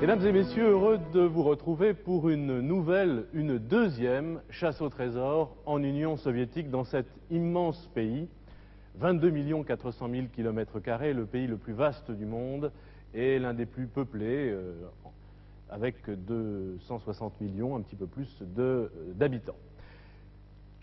Mesdames et messieurs, heureux de vous retrouver pour une deuxième chasse au trésor en Union soviétique dans cet immense pays. 22 400 000 km², le pays le plus vaste du monde et l'un des plus peuplés, avec 260 millions, un petit peu plus d'habitants.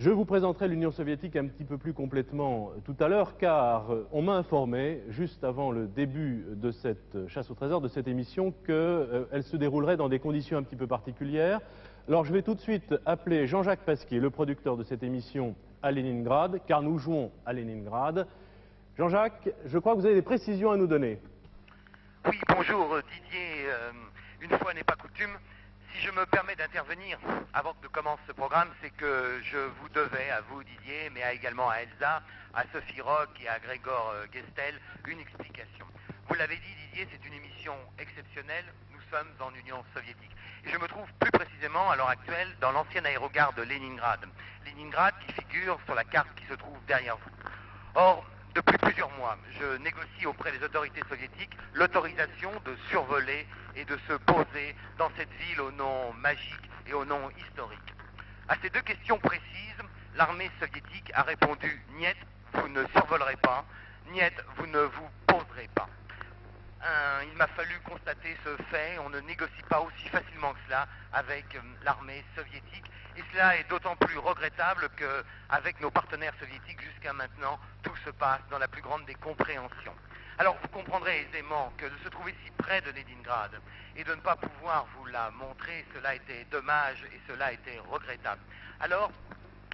Je vous présenterai l'Union soviétique un petit peu plus complètement tout à l'heure, car on m'a informé, juste avant le début de cette chasse au trésor, de cette émission, qu'elle se déroulerait dans des conditions un petit peu particulières. Alors je vais tout de suite appeler Jean-Jacques Pasquier, le producteur de cette émission, à Leningrad, car nous jouons à Leningrad. Jean-Jacques, je crois que vous avez des précisions à nous donner. Oui, bonjour Didier. Une fois n'est pas coutume. Si je me permets d'intervenir avant que commence ce programme, c'est que je vous devais, à vous Didier, mais également à Elsa, à Sophie Rock et à Grégor Gestel, une explication. Vous l'avez dit Didier, c'est une émission exceptionnelle, nous sommes en Union soviétique. Et je me trouve plus précisément à l'heure actuelle dans l'ancienne aérogare de Leningrad. Leningrad qui figure sur la carte qui se trouve derrière vous. Or, depuis plusieurs mois, je négocie auprès des autorités soviétiques l'autorisation de survoler et de se poser dans cette ville au nom magique et au nom historique. À ces deux questions précises, l'armée soviétique a répondu « Niet, vous ne survolerez pas, niet, vous ne vous poserez pas ». Il m'a fallu constater ce fait, on ne négocie pas aussi facilement que cela avec l'armée soviétique. Et cela est d'autant plus regrettable qu'avec nos partenaires soviétiques, jusqu'à maintenant, tout se passe dans la plus grande des compréhensions. Alors vous comprendrez aisément que de se trouver si près de Leningrad et de ne pas pouvoir vous la montrer, cela était dommage et cela était regrettable. Alors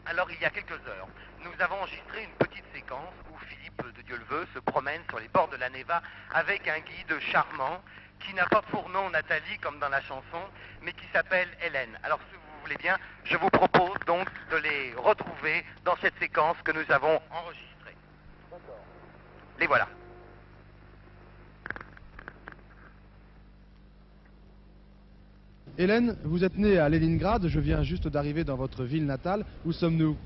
il y a quelques heures, nous avons enregistré une petite séquence où Philippe de Dieu-le-Veut se promène sur les bords de la Neva avec un guide charmant qui n'a pas pour nom Nathalie comme dans la chanson, mais qui s'appelle Hélène. Alors si vous voulez bien, je vous propose donc de les retrouver dans cette séquence que nous avons enregistrée. Les voilà. Hélène, vous êtes née à Leningrad, je viens juste d'arriver dans votre ville natale. Où sommes-nous?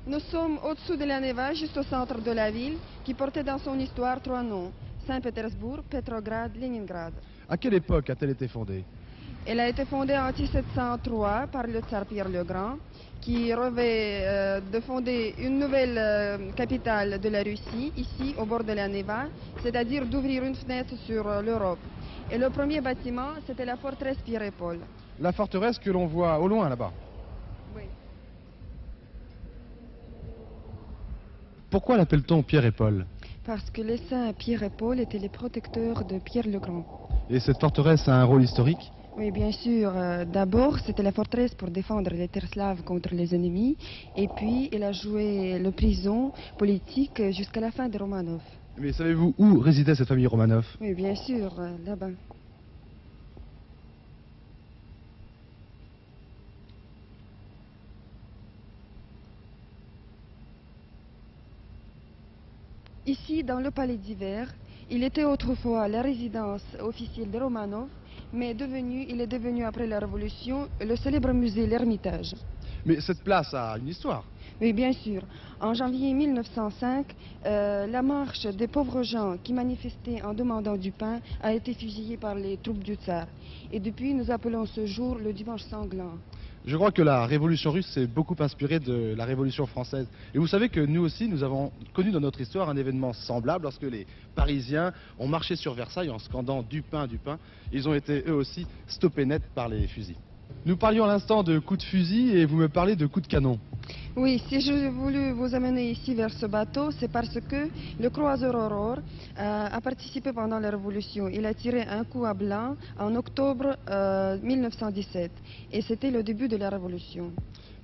Nous sommes au-dessous de la Neva, juste au centre de la ville, qui portait dans son histoire trois noms: Saint-Pétersbourg, Petrograd, Leningrad. À quelle époque a-t-elle été fondée? Elle a été fondée en 1703 par le tsar Pierre le Grand, qui rêvait de fonder une nouvelle capitale de la Russie, ici au bord de la Neva, c'est-à-dire d'ouvrir une fenêtre sur l'Europe. Et le premier bâtiment, c'était la forteresse Pierre et Paul. La forteresse que l'on voit au loin là-bas. Oui. Pourquoi l'appelle-t-on Pierre et Paul? Parce que les saints Pierre et Paul étaient les protecteurs de Pierre le Grand. Et cette forteresse a un rôle historique? Oui, bien sûr. D'abord, c'était la forteresse pour défendre les terres slaves contre les ennemis. Et puis, elle a joué le prison politique jusqu'à la fin des Romanov. Mais savez-vous où résidait cette famille Romanov? Oui, bien sûr, là-bas. Ici, dans le palais d'hiver, il était autrefois la résidence officielle des Romanov, mais il est devenu après la Révolution le célèbre musée L'Ermitage. Mais cette place a une histoire. Oui, bien sûr. En janvier 1905, la marche des pauvres gens qui manifestaient en demandant du pain a été fusillée par les troupes du tsar. Et depuis, nous appelons ce jour le dimanche sanglant. Je crois que la révolution russe s'est beaucoup inspirée de la révolution française. Et vous savez que nous aussi, nous avons connu dans notre histoire un événement semblable lorsque les Parisiens ont marché sur Versailles en scandant du pain, du pain. Ils ont été eux aussi stoppés net par les fusils. Nous parlions à l'instant de coups de fusil et vous me parlez de coups de canon. Oui, si j'ai voulu vous amener ici vers ce bateau, c'est parce que le croiseur Aurore a participé pendant la Révolution. Il a tiré un coup à blanc en octobre 1917 et c'était le début de la Révolution.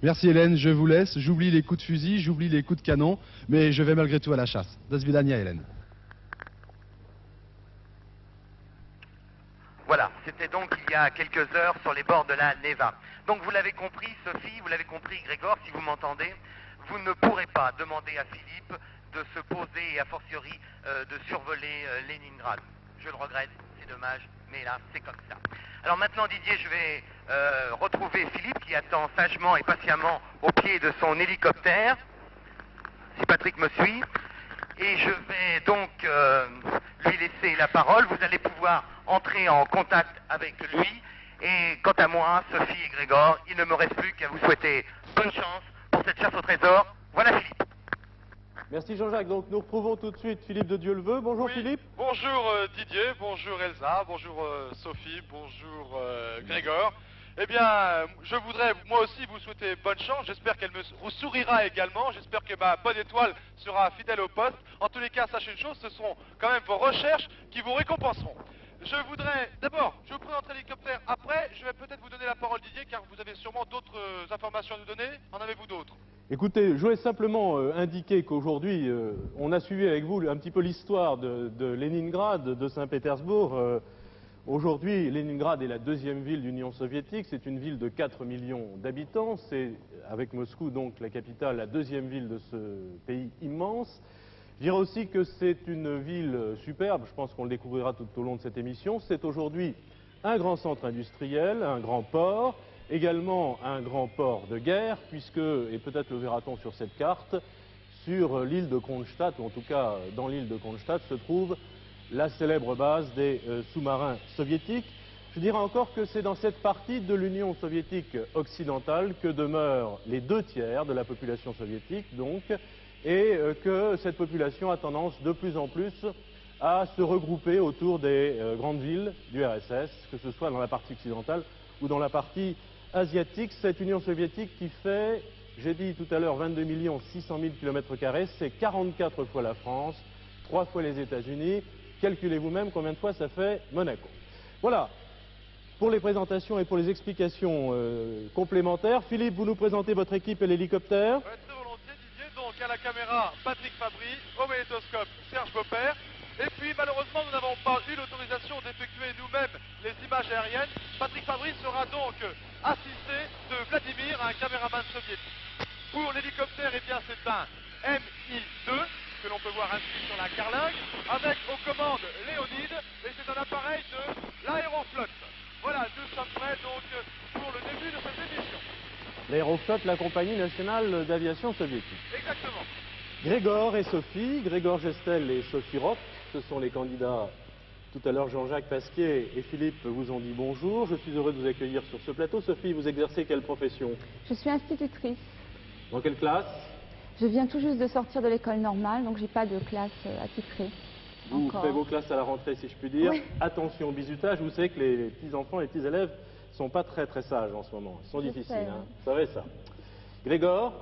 Merci Hélène, je vous laisse. J'oublie les coups de fusil, j'oublie les coups de canon, mais je vais malgré tout à la chasse. Do svidania Hélène. Voilà, c'était donc il y a quelques heures sur les bords de la Neva. Donc vous l'avez compris Sophie, vous l'avez compris Grégor, si vous m'entendez, vous ne pourrez pas demander à Philippe de se poser et a fortiori de survoler Leningrad. Je le regrette, c'est dommage, mais là c'est comme ça. Alors maintenant Didier, je vais retrouver Philippe qui attend sagement et patiemment au pied de son hélicoptère, si Patrick me suit. Et je vais donc lui laisser la parole. Vous allez pouvoir entrer en contact avec lui. Et quant à moi, Sophie et Grégor, il ne me reste plus qu'à vous souhaiter bonne chance pour cette chasse au trésor. Voilà Philippe. Merci Jean-Jacques. Donc nous retrouvons tout de suite Philippe de Dieuleveux. Bonjour Oui. Philippe. Bonjour Didier, bonjour Elsa, bonjour Sophie, bonjour Grégor. Eh bien, je voudrais moi aussi vous souhaiter bonne chance. J'espère qu'elle me sourira également. J'espère que ma bonne étoile sera fidèle au poste. En tous les cas, sachez une chose, ce seront quand même vos recherches qui vous récompenseront. Je voudrais, d'abord, je vous présenterai l'hélicoptère. Après, je vais peut-être vous donner la parole Didier, car vous avez sûrement d'autres informations à nous donner. En avez-vous d'autres? Écoutez, je voulais simplement indiquer qu'aujourd'hui, on a suivi avec vous un petit peu l'histoire de Leningrad, de Saint-Pétersbourg. Aujourd'hui, Leningrad est la deuxième ville d'Union soviétique. C'est une ville de 4 millions d'habitants. C'est, avec Moscou, donc la capitale, la deuxième ville de ce pays immense. Je dirais aussi que c'est une ville superbe. Je pense qu'on le découvrira tout au long de cette émission. C'est aujourd'hui un grand centre industriel, un grand port, également un grand port de guerre, puisque, et peut-être le verra-t-on sur cette carte, sur l'île de Kronstadt, ou en tout cas dans l'île de Kronstadt, se trouve la célèbre base des sous-marins soviétiques. Je dirais encore que c'est dans cette partie de l'Union soviétique occidentale que demeurent les 2/3 de la population soviétique, donc, et que cette population a tendance de plus en plus à se regrouper autour des grandes villes du RSS, que ce soit dans la partie occidentale ou dans la partie asiatique. Cette Union soviétique qui fait, j'ai dit tout à l'heure, 22 600 000 km², c'est 44 fois la France, 3 fois les États-Unis. Calculez vous-même combien de fois ça fait Monaco. Voilà, pour les présentations et pour les explications complémentaires. Philippe, vous nous présentez votre équipe et l'hélicoptère. Ouais, très volontiers Didier. Donc à la caméra, Patrick Fabry, au magnétoscope, Serge Beaupère. Et puis malheureusement, nous n'avons pas eu l'autorisation d'effectuer nous-mêmes les images aériennes. Patrick Fabry sera donc assisté de Vladimir, un caméraman soviétique. Pour l'hélicoptère, eh bien c'est un Mi-2 que l'on peut voir inscrit sur la carlingue, avec aux commandes Léonide, et c'est un appareil de l'Aéroflotte. Voilà, nous sommes prêts donc pour le début de cette émission. L'Aéroflotte, la compagnie nationale d'aviation soviétique. Exactement. Grégor et Sophie, Grégor Gestel et Sophie Rock, ce sont les candidats. Tout à l'heure, Jean-Jacques Pasquier et Philippe vous ont dit bonjour. Je suis heureux de vous accueillir sur ce plateau. Sophie, vous exercez quelle profession? Je suis institutrice. Dans quelle classe? Je viens tout juste de sortir de l'école normale, donc j'ai pas de classe attitrée. Vous encore. faites vos classes à la rentrée, si je puis dire. Oui. Attention au bizutage. Vous savez que les petits-enfants, les petits-élèves sont pas très très sages en ce moment. Ils sont Je difficiles, sais, hein. oui. Vous savez ça. Grégor?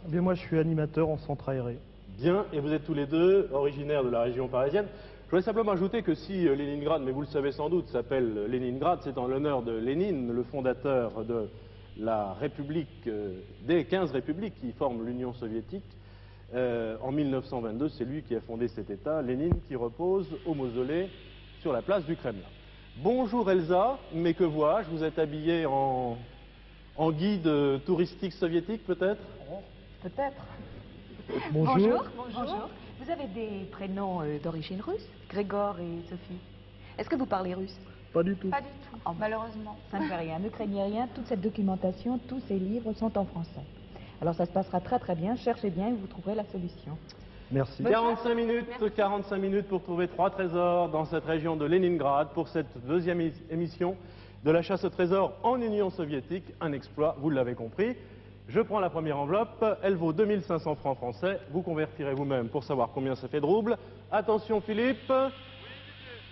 Eh bien, moi, je suis animateur en centre aéré. Bien, et vous êtes tous les deux originaires de la région parisienne. Je voulais simplement ajouter que si Leningrad, mais vous le savez sans doute, s'appelle Leningrad, c'est en l'honneur de Lénine, le fondateur de la République, des 15 républiques qui forment l'Union soviétique. En 1922, c'est lui qui a fondé cet État, Lénine, qui repose au mausolée sur la place du Kremlin. Bonjour Elsa, mais que vois-je? Vous êtes habillée en guide touristique soviétique peut-être? Peut-être. Bonjour. Bonjour. Vous avez des prénoms d'origine russe, Grégor et Sophie. Est-ce que vous parlez russe? Pas du tout. Pas du tout, Oh, malheureusement. Ça ne fait rien, ne craignez rien, toute cette documentation, tous ces livres sont en français. Alors ça se passera très très bien, cherchez bien et vous trouverez la solution. Merci. 45 minutes pour trouver 3 trésors dans cette région de Leningrad pour cette deuxième émission de la chasse au trésor en Union soviétique. Un exploit, vous l'avez compris. Je prends la première enveloppe, elle vaut 2500 francs français. Vous convertirez vous-même pour savoir combien ça fait de roubles. Attention Philippe,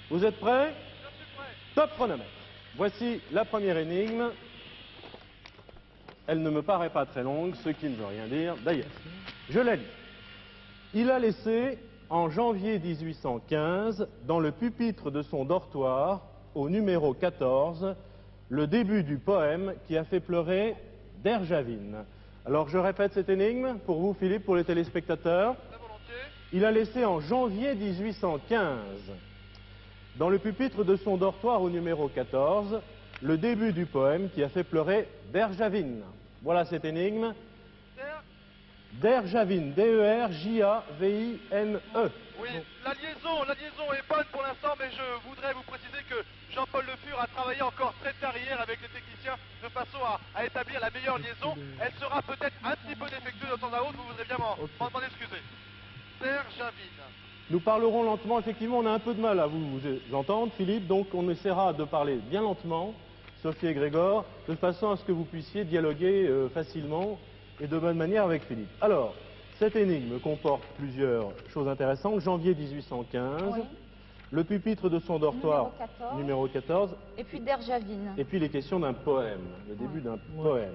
vous êtes prêts? Je suis prêt. Top chronomètre. Voici la première énigme. Elle ne me paraît pas très longue, ce qui ne veut rien dire d'ailleurs. Je la lis. Il a laissé, en janvier 1815, dans le pupitre de son dortoir, au numéro 14, le début du poème qui a fait pleurer Derzhavin. Alors je répète cette énigme pour vous Philippe, pour les téléspectateurs. Très volontiers. Il a laissé en janvier 1815, dans le pupitre de son dortoir au numéro 14, le début du poème qui a fait pleurer Derzhavin. Voilà cette énigme. Derzhavin, D-E-R-J-A-V-I-N-E. Oui, la liaison est bonne pour l'instant, mais je voudrais vous préciser que Jean-Paul Le Fur a travaillé encore très tard hier avec les techniciens de façon à établir la meilleure liaison. Elle sera peut-être un petit peu défectueuse de temps à autre, vous voudrez bien m'en excuser. Derzhavin. Nous parlerons lentement. Effectivement, on a un peu de mal à vous entendre, Philippe, donc on essaiera de parler bien lentement, Sophie et Grégor, de façon à ce que vous puissiez dialoguer facilement et de bonne manière avec Philippe. Alors, cette énigme comporte plusieurs choses intéressantes. Janvier 1815, Oui. le pupitre de son dortoir, numéro 14, Et puis Derjavine. et puis les questions d'un poème, le début d'un poème.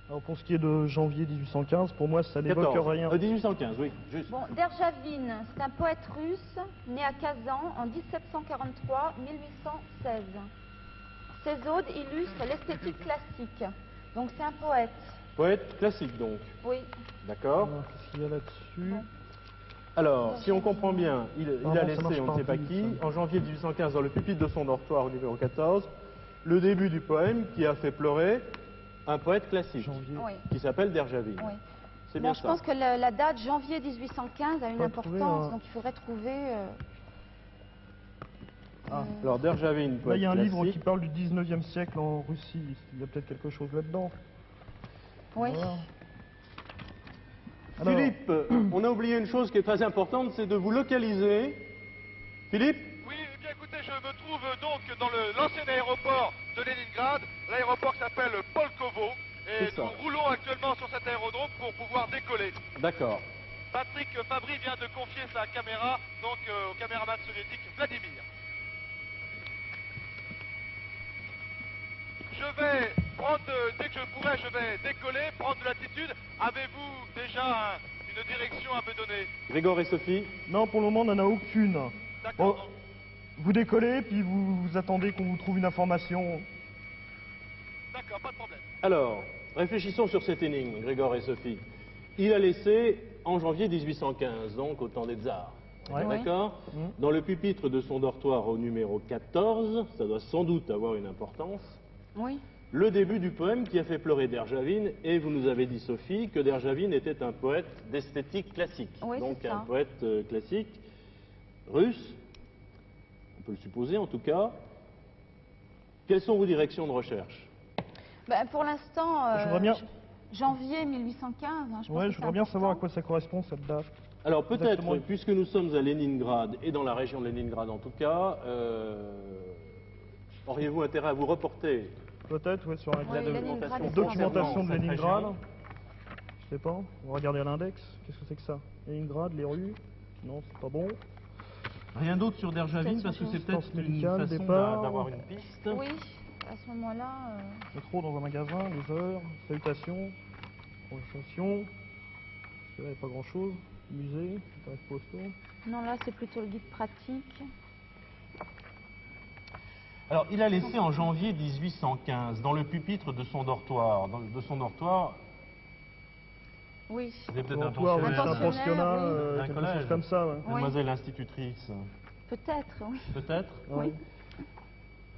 Alors pour ce qui est de janvier 1815, pour moi ça n'évoque 14, rien. 1815, oui, juste. Bon, Derjavine, c'est un poète russe né à Kazan en 1743-1816. Ses odes illustrent l'esthétique classique. Donc c'est un poète. Poète classique donc, Oui. d'accord. Alors, qu'est-ce qu'il y a là-dessus? Alors, si on comprend bien, il Ah a bon, ça laissé, marche on ne pas sait pas plus, qui, ça. en janvier 1815, dans le pupitre de son dortoir au numéro 14, le début du poème qui a fait pleurer un poète classique, Janvier. Oui. qui s'appelle Derjavine. Oui. C'est Bon, bien je ça. pense que la date janvier 1815 a une Pas trouvé importance, un- donc il faudrait trouver. Ah. Alors, Derjavine, Là poète il y a un livre qui classique. parle du 19e siècle en Russie, il y a peut-être quelque chose là-dedans. Oui. Voilà. Alors, Philippe, on a oublié une chose qui est très importante, c'est de vous localiser. Philippe? Oui, eh bien écoutez, je me trouve donc dans l'ancien aéroport de Leningrad, l'aéroport qui s'appelle Polkovo, et C'est ça. nous roulons actuellement sur cet aérodrome pour pouvoir décoller. D'accord. Patrick Fabry vient de confier sa caméra donc au caméraman soviétique Vladimir. Je vais prendre, dès que je pourrai, je vais décoller, prendre de l'altitude. Avez-vous déjà une direction à me donner? Grégor et Sophie? non, pour le moment on n'en a aucune. D'accord. Bon, vous décollez, puis vous attendez qu'on vous trouve une information. D'accord, pas de problème. Alors, réfléchissons sur cette énigme, Grégor et Sophie. Il a laissé en janvier 1815, donc au temps des tsars. Ouais. D'accord. Mhm. Dans le pupitre de son dortoir au numéro 14, ça doit sans doute avoir une importance, Oui. le début du poème qui a fait pleurer Derjavine, et vous nous avez dit, Sophie, que Derjavine était un poète d'esthétique classique. Oui, donc c'est ça. un poète classique, russe, on peut le supposer en tout cas. Quelles sont vos directions de recherche? Ben, pour l'instant, Je voudrais bien- janvier 1815. Hein, je pense Ouais, que je c'est voudrais bien savoir à important. quoi ça correspond cette date. Alors peut-être, Exactement. puisque nous sommes à Leningrad, et dans la région de Leningrad en tout cas, auriez-vous intérêt à vous reporter Peut-être, ouais, sur un Oui, Leningrad, une c'est documentation de cette Leningrad. région. Je sais pas, on va regarder à l'index. Qu'est-ce que c'est que ça? Leningrad, les rues? Non, c'est pas bon. Rien d'autre sur Derjavine, Peut-être parce que sur c'est peut-être distance une médicale, façon départ. d'avoir une piste. Oui, à ce moment-là. Métro dans un magasin, les heures, salutations, conversation. Parce que là, il n'y a pas grand-chose. Musée, tarifs postaux. Non, là, c'est plutôt le guide pratique. Alors, il a laissé en janvier 1815, dans le pupitre de son dortoir. De son dortoir, Oui. c'est peut-être un Dortoir, oui, c'est un pensionnat, pensionnat, oui. Un quelque collège. chose comme ça, ouais. Mademoiselle institutrice, Peut-être, oui. peut-être. Ouais.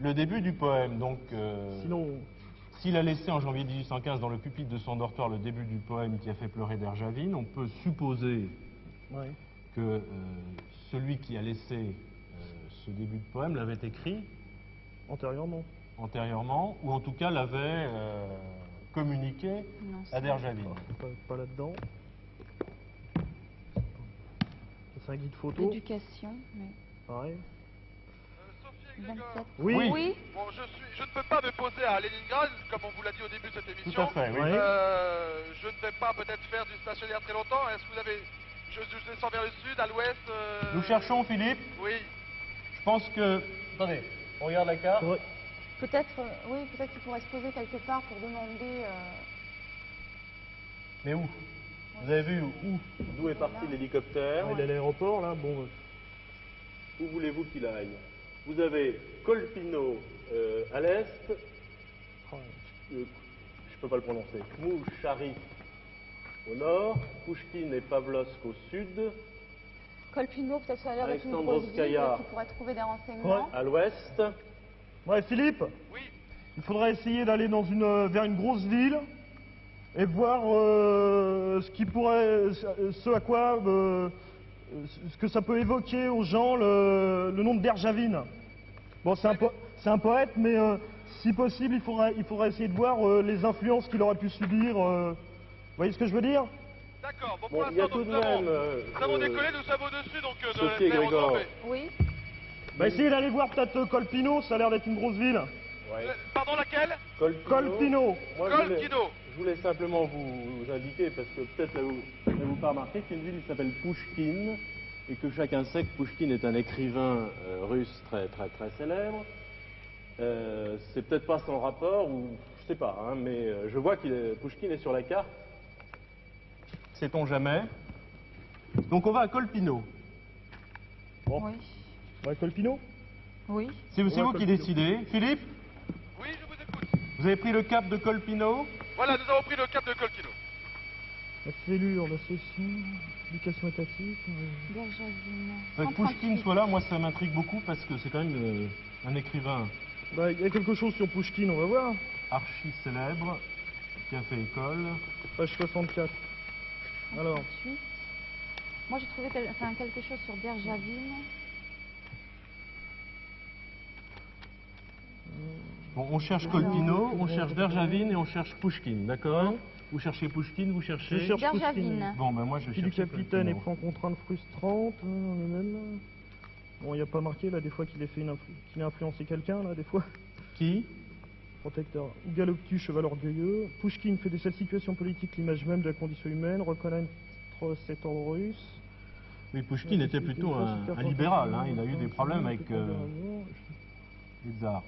Le début du poème, donc, Sinon, s'il a laissé en janvier 1815 dans le pupitre de son dortoir le début du poème qui a fait pleurer Derjavine, on peut supposer ouais. que celui qui a laissé ce début de poème l'avait écrit Antérieurement. antérieurement, ou en tout cas l'avait communiqué Non, à Derjavine. Pas là-dedans. C'est un guide photo, L'éducation. Mais... pareil. Sophie et Grégor. 27. Oui. Oui. Bon, je ne peux pas me poser à Leningrad, comme on vous l'a dit au début de cette émission. Tout à fait, oui. Ouais. Je ne vais pas peut-être faire du stationnaire très longtemps. Est-ce que vous avez... Je descends vers le sud, à l'ouest. Nous cherchons, Philippe. Oui. Je pense que... Attendez, on regarde la carte. Ouais. Peut-être, oui, peut-être qu'il pourrait se poser quelque part pour demander. Mais où? Vous avez vu où? D'où est parti l'hélicoptère? Il est à l'aéroport, là, bon. Où voulez-vous qu'il aille? Vous avez Kolpino à l'est, je ne peux pas le prononcer, Kmouchari au nord, Pouchkine et Pavlovsk au sud, Kolpino, peut-être ça a l'air d'être une grosse ville Alexandrovskaya. qui pourrait trouver des renseignements. à l'ouest. Ouais, Philippe, Oui. il faudrait essayer d'aller dans vers une grosse ville et voir ce qui pourrait, ce à quoi, ce que ça peut évoquer aux gens le nom de Derjavine. Bon, c'est un poète, mais si possible, il faudrait essayer de voir les influences qu'il aurait pu subir. Vous voyez ce que je veux dire? D'accord, bon, Bon, pour il y a l'instant, tout de nous avons, même... nous avons décollé, nous sommes au-dessus donc de Sophie et Grégor. l'aérodrome. Oui. Bah essayez d'aller voir peut-être Colpino, ça a l'air d'être une grosse ville. Pardon, laquelle? Colpino. Moi, Colpino. je voulais simplement vous indiquer, parce que peut-être n'avez-vous pas remarqué qu'une ville qui s'appelle Pouchkine, et que chacun sait que Pouchkine est un écrivain russe très célèbre. C'est peut-être pas sans rapport, ou je sais pas, hein, mais je vois que Pouchkine est sur la carte. Sait-on jamais? Donc on va à Colpino. Bon. Oui. Ouais, Colpino. Oui. C'est vous qui Colpino. décidez. Philippe, Oui, je vous écoute. vous avez pris le cap de Colpino. Voilà, nous avons pris le cap de Colpino. La cellule, la session, l'éducation étatique. Derjavine. Que Pouchkine soit là, moi ça m'intrigue beaucoup parce que c'est quand même un écrivain Bah, il y a quelque chose sur Pouchkine, on va voir. archi célèbre qui a fait école. Page 64. Alors. 38. Moi, j'ai trouvé quelque chose sur Derjavine. Bon, on cherche Colpino, on cherche Derjavine et on cherche Pouchkine, d'accord? Vous cherchez Pouchkine, vous cherchez... Je cherche Derjavine. Pouchkine. Bon, ben moi je Qui cherche du capitaine Colpino. est pris en contrainte frustrante. Bon, il n'y a pas marqué là des fois qu'il qu'il a influencé quelqu'un là des fois. Qui? Protecteur. Ou Galoptu, cheval orgueilleux. Pouchkine fait de cette situation politique l'image même de la condition humaine, reconnaître cet ordre russe. Oui, Pouchkine était plutôt un libéral, hein. Il a eu des problèmes avec les tsars.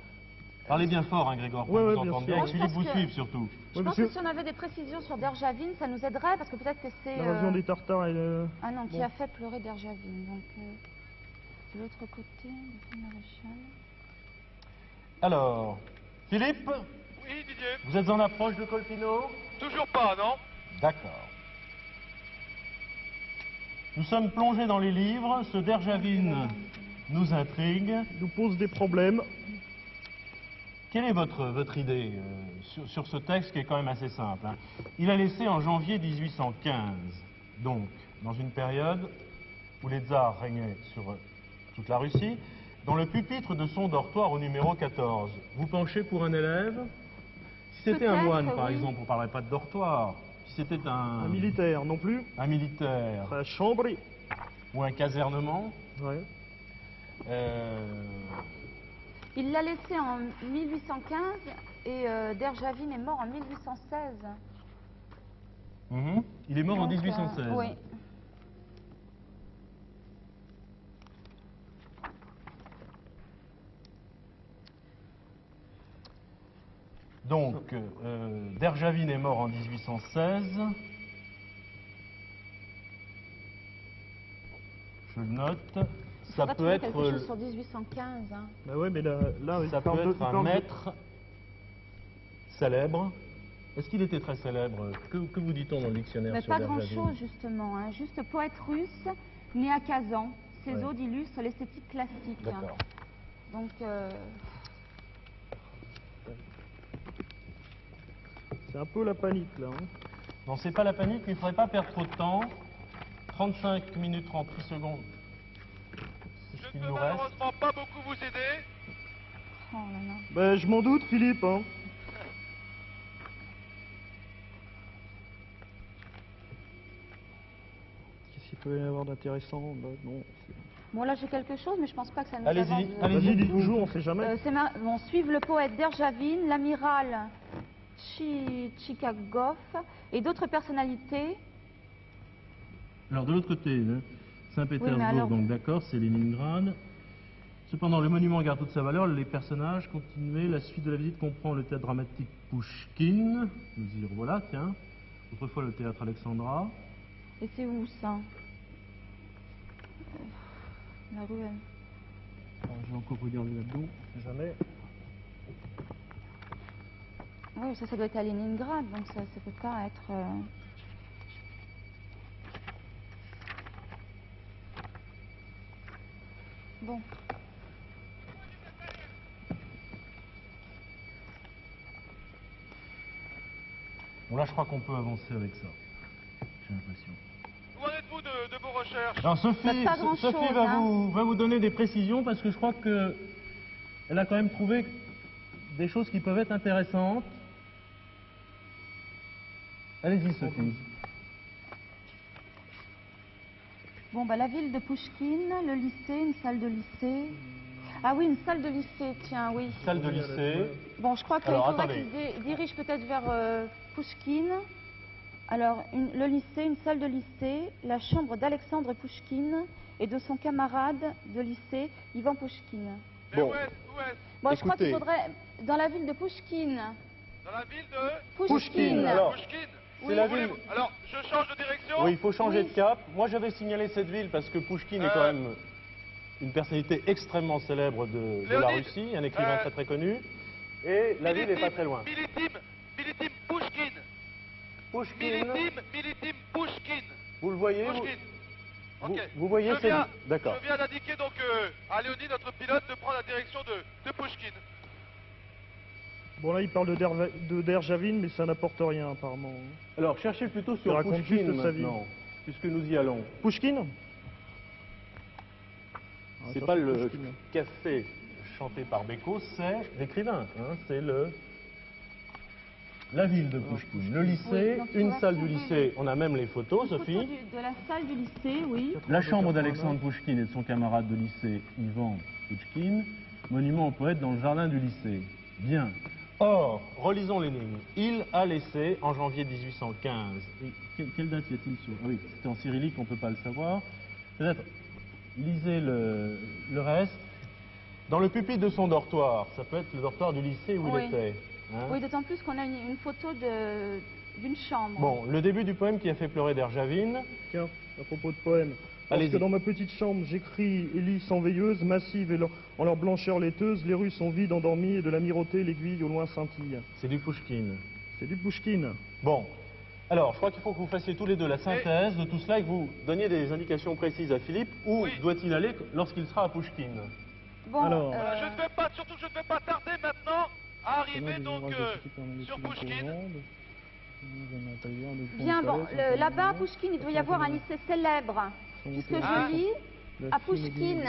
Parlez bien fort, hein, Grégor, pour Ouais, vous bien entendre sûr. bien. Moi, je Philippe pense vous que- suive surtout. Je pense que si on avait des précisions sur Derjavine, ça nous aiderait, parce que peut-être que c'est... L'invasion des Tartares et Ah non, qui bon. a fait pleurer Derjavine. Donc, de l'autre côté, le maréchal. Alors, Philippe, Oui, Didier. vous êtes en approche de Colpino? Toujours pas, non? D'accord. Nous sommes plongés dans les livres, ce Derjavine nous intrigue. nous pose des problèmes. Quelle est votre idée sur ce texte qui est quand même assez simple, hein? Il a laissé en janvier 1815, donc dans une période où les tsars régnaient sur toute la Russie, dans le pupitre de son dortoir au numéro 14. Vous penchez pour un élève? Si c'était un Peut-être, moine, par oui. exemple, on ne parlerait pas de dortoir. Si c'était Un militaire non plus. un militaire La chambre. ou un casernement, Ouais. Il l'a laissé en 1815 et Derjavine est mort en 1816. il est mort en Donc, 1816. oui. Donc, Derjavine est mort en 1816. Je le note. Ça On va peut trouver être, quelque chose sur 1815. Hein. Bah ouais, mais là ça il parle peut de- être il un parle de- maître célèbre. Est-ce qu'il était très célèbre? Que vous dit-on dans le dictionnaire Mais sur pas Derjavine? grand-chose, justement. Hein. Juste poète russe, né à Kazan. Ses Ouais. odes illustrent l'esthétique classique. Hein. D'accord. Donc, C'est un peu la panique là. Hein. Non, c'est pas la panique, mais il ne faudrait pas perdre trop de temps. 35 minutes 38 secondes. C'est ce Je qu'il ne peux nous reste. malheureusement pas beaucoup vous aider. oh là là. Bah je m'en doute Philippe. Hein. Qu'est-ce qu'il peut y avoir d'intéressant? Bah, non. Bon, là, j'ai quelque chose, mais je pense pas que ça nous Allez-y, avance. allez-y. Vas-y, dis toujours, on sait jamais. Bon, suivent le poète Derjavine, l'amiral Tchikagov et d'autres personnalités. Alors de l'autre côté, hein, Saint-Pétersbourg, Oui, mais alors- donc d'accord, c'est Leningrad. Cependant, le monument garde toute sa valeur, les personnages, continuez, la suite de la visite comprend le théâtre dramatique Pouchkine, nous y revoilà, tiens, autrefois le théâtre Alexandra. Et c'est où ça La rue. Alors, je vais encore regarder là-dedans. On sait jamais. Oui, ça doit être à Leningrad, donc ça peut pas être. Bon. Bon là, je crois qu'on peut avancer avec ça, j'ai l'impression. Où en êtes-vous de vos recherches? Alors Sophie, Pas grand-chose, Sophie va vous donner des précisions parce que je crois que elle a quand même trouvé des choses qui peuvent être intéressantes. Allez-y Sophie. Bon, bah, la ville de Pouchkine, le lycée, une salle de lycée. Ah oui, une salle de lycée, tiens, oui. Salle de lycée. Bon, je crois qu'il Alors, faudrait attendez. qu'il se dirige peut-être vers Pouchkine. Alors, le lycée, une salle de lycée, la chambre d'Alexandre Pouchkine et de son camarade de lycée, Ivan Pouchkine. Mais Bon. où est-ce Bon, je crois qu'il Écoutez. faudrait, dans la ville de Pouchkine. Dans la ville de Pouchkine, alors. Pouchkine. C'est la Vous voulez- ville. Alors, je change de direction. Oui, il faut changer Oui. de cap. Moi, j'avais signalé cette ville parce que Pouchkine est quand même une personnalité extrêmement célèbre de la Léonide, Russie, un écrivain très très connu. Et la ville n'est pas très loin. Militim Pouchkine. Pouchkine, Militim Pouchkine. vous le voyez vous, Pouchkine. Ok. vous voyez Je cette viens- ville. D'accord. Je viens d'indiquer donc à Léonide, notre pilote, de prendre la direction de Pouchkine. Bon, là, il parle de Derjavine, mais ça n'apporte rien, apparemment. Alors, cherchez plutôt sur raconte Pouchkine juste sa vie. maintenant, puisque nous y allons. Pouchkine C'est pas le café chanté par Beko, c'est l'écrivain. Hein, c'est la ville de Pouchkine. Le lycée, Oui, donc il une faut salle du retrouver lycée. On a même les photos, Photo Sophie. de la salle du lycée, oui. La chambre d'Alexandre Pouchkine et de son camarade de lycée, Ivan Pouchkine. Monument au poète dans le jardin du lycée. Bien. Or, relisons l'énigme. Il a laissé, en janvier 1815... Et quelle date y a-t-il sur... Ah oui, c'était en cyrillique, on ne peut pas le savoir. Peut-être, lisez le reste. Dans le pupitre de son dortoir, ça peut être le dortoir du lycée où Oui. il était. Hein. Oui, d'autant plus qu'on a une photo d'une chambre. Bon, le début du poème qui a fait pleurer Derjavine. Tiens, à propos de poème. Parce Allez-y. que dans ma petite chambre, j'écris hélice en veilleuse, massive et en leur blancheur laiteuse, les rues sont vides, endormies, et de l'amirauté, l'aiguille au loin scintille. C'est du Pouchkine. C'est du Pouchkine. Bon, alors je crois qu'il faut que vous fassiez tous les deux la synthèse de tout cela et que vous donniez des indications précises à Philippe. Où Oui. doit-il aller lorsqu'il sera à Pouchkine? Bon, Alors. Je ne vais pas, surtout je ne vais pas tarder maintenant à arriver donc sur Pouchkine. bien, bon, là-bas à Pouchkine, il doit y avoir un lycée célèbre. Puisque Ah. je lis, à Pouchkine,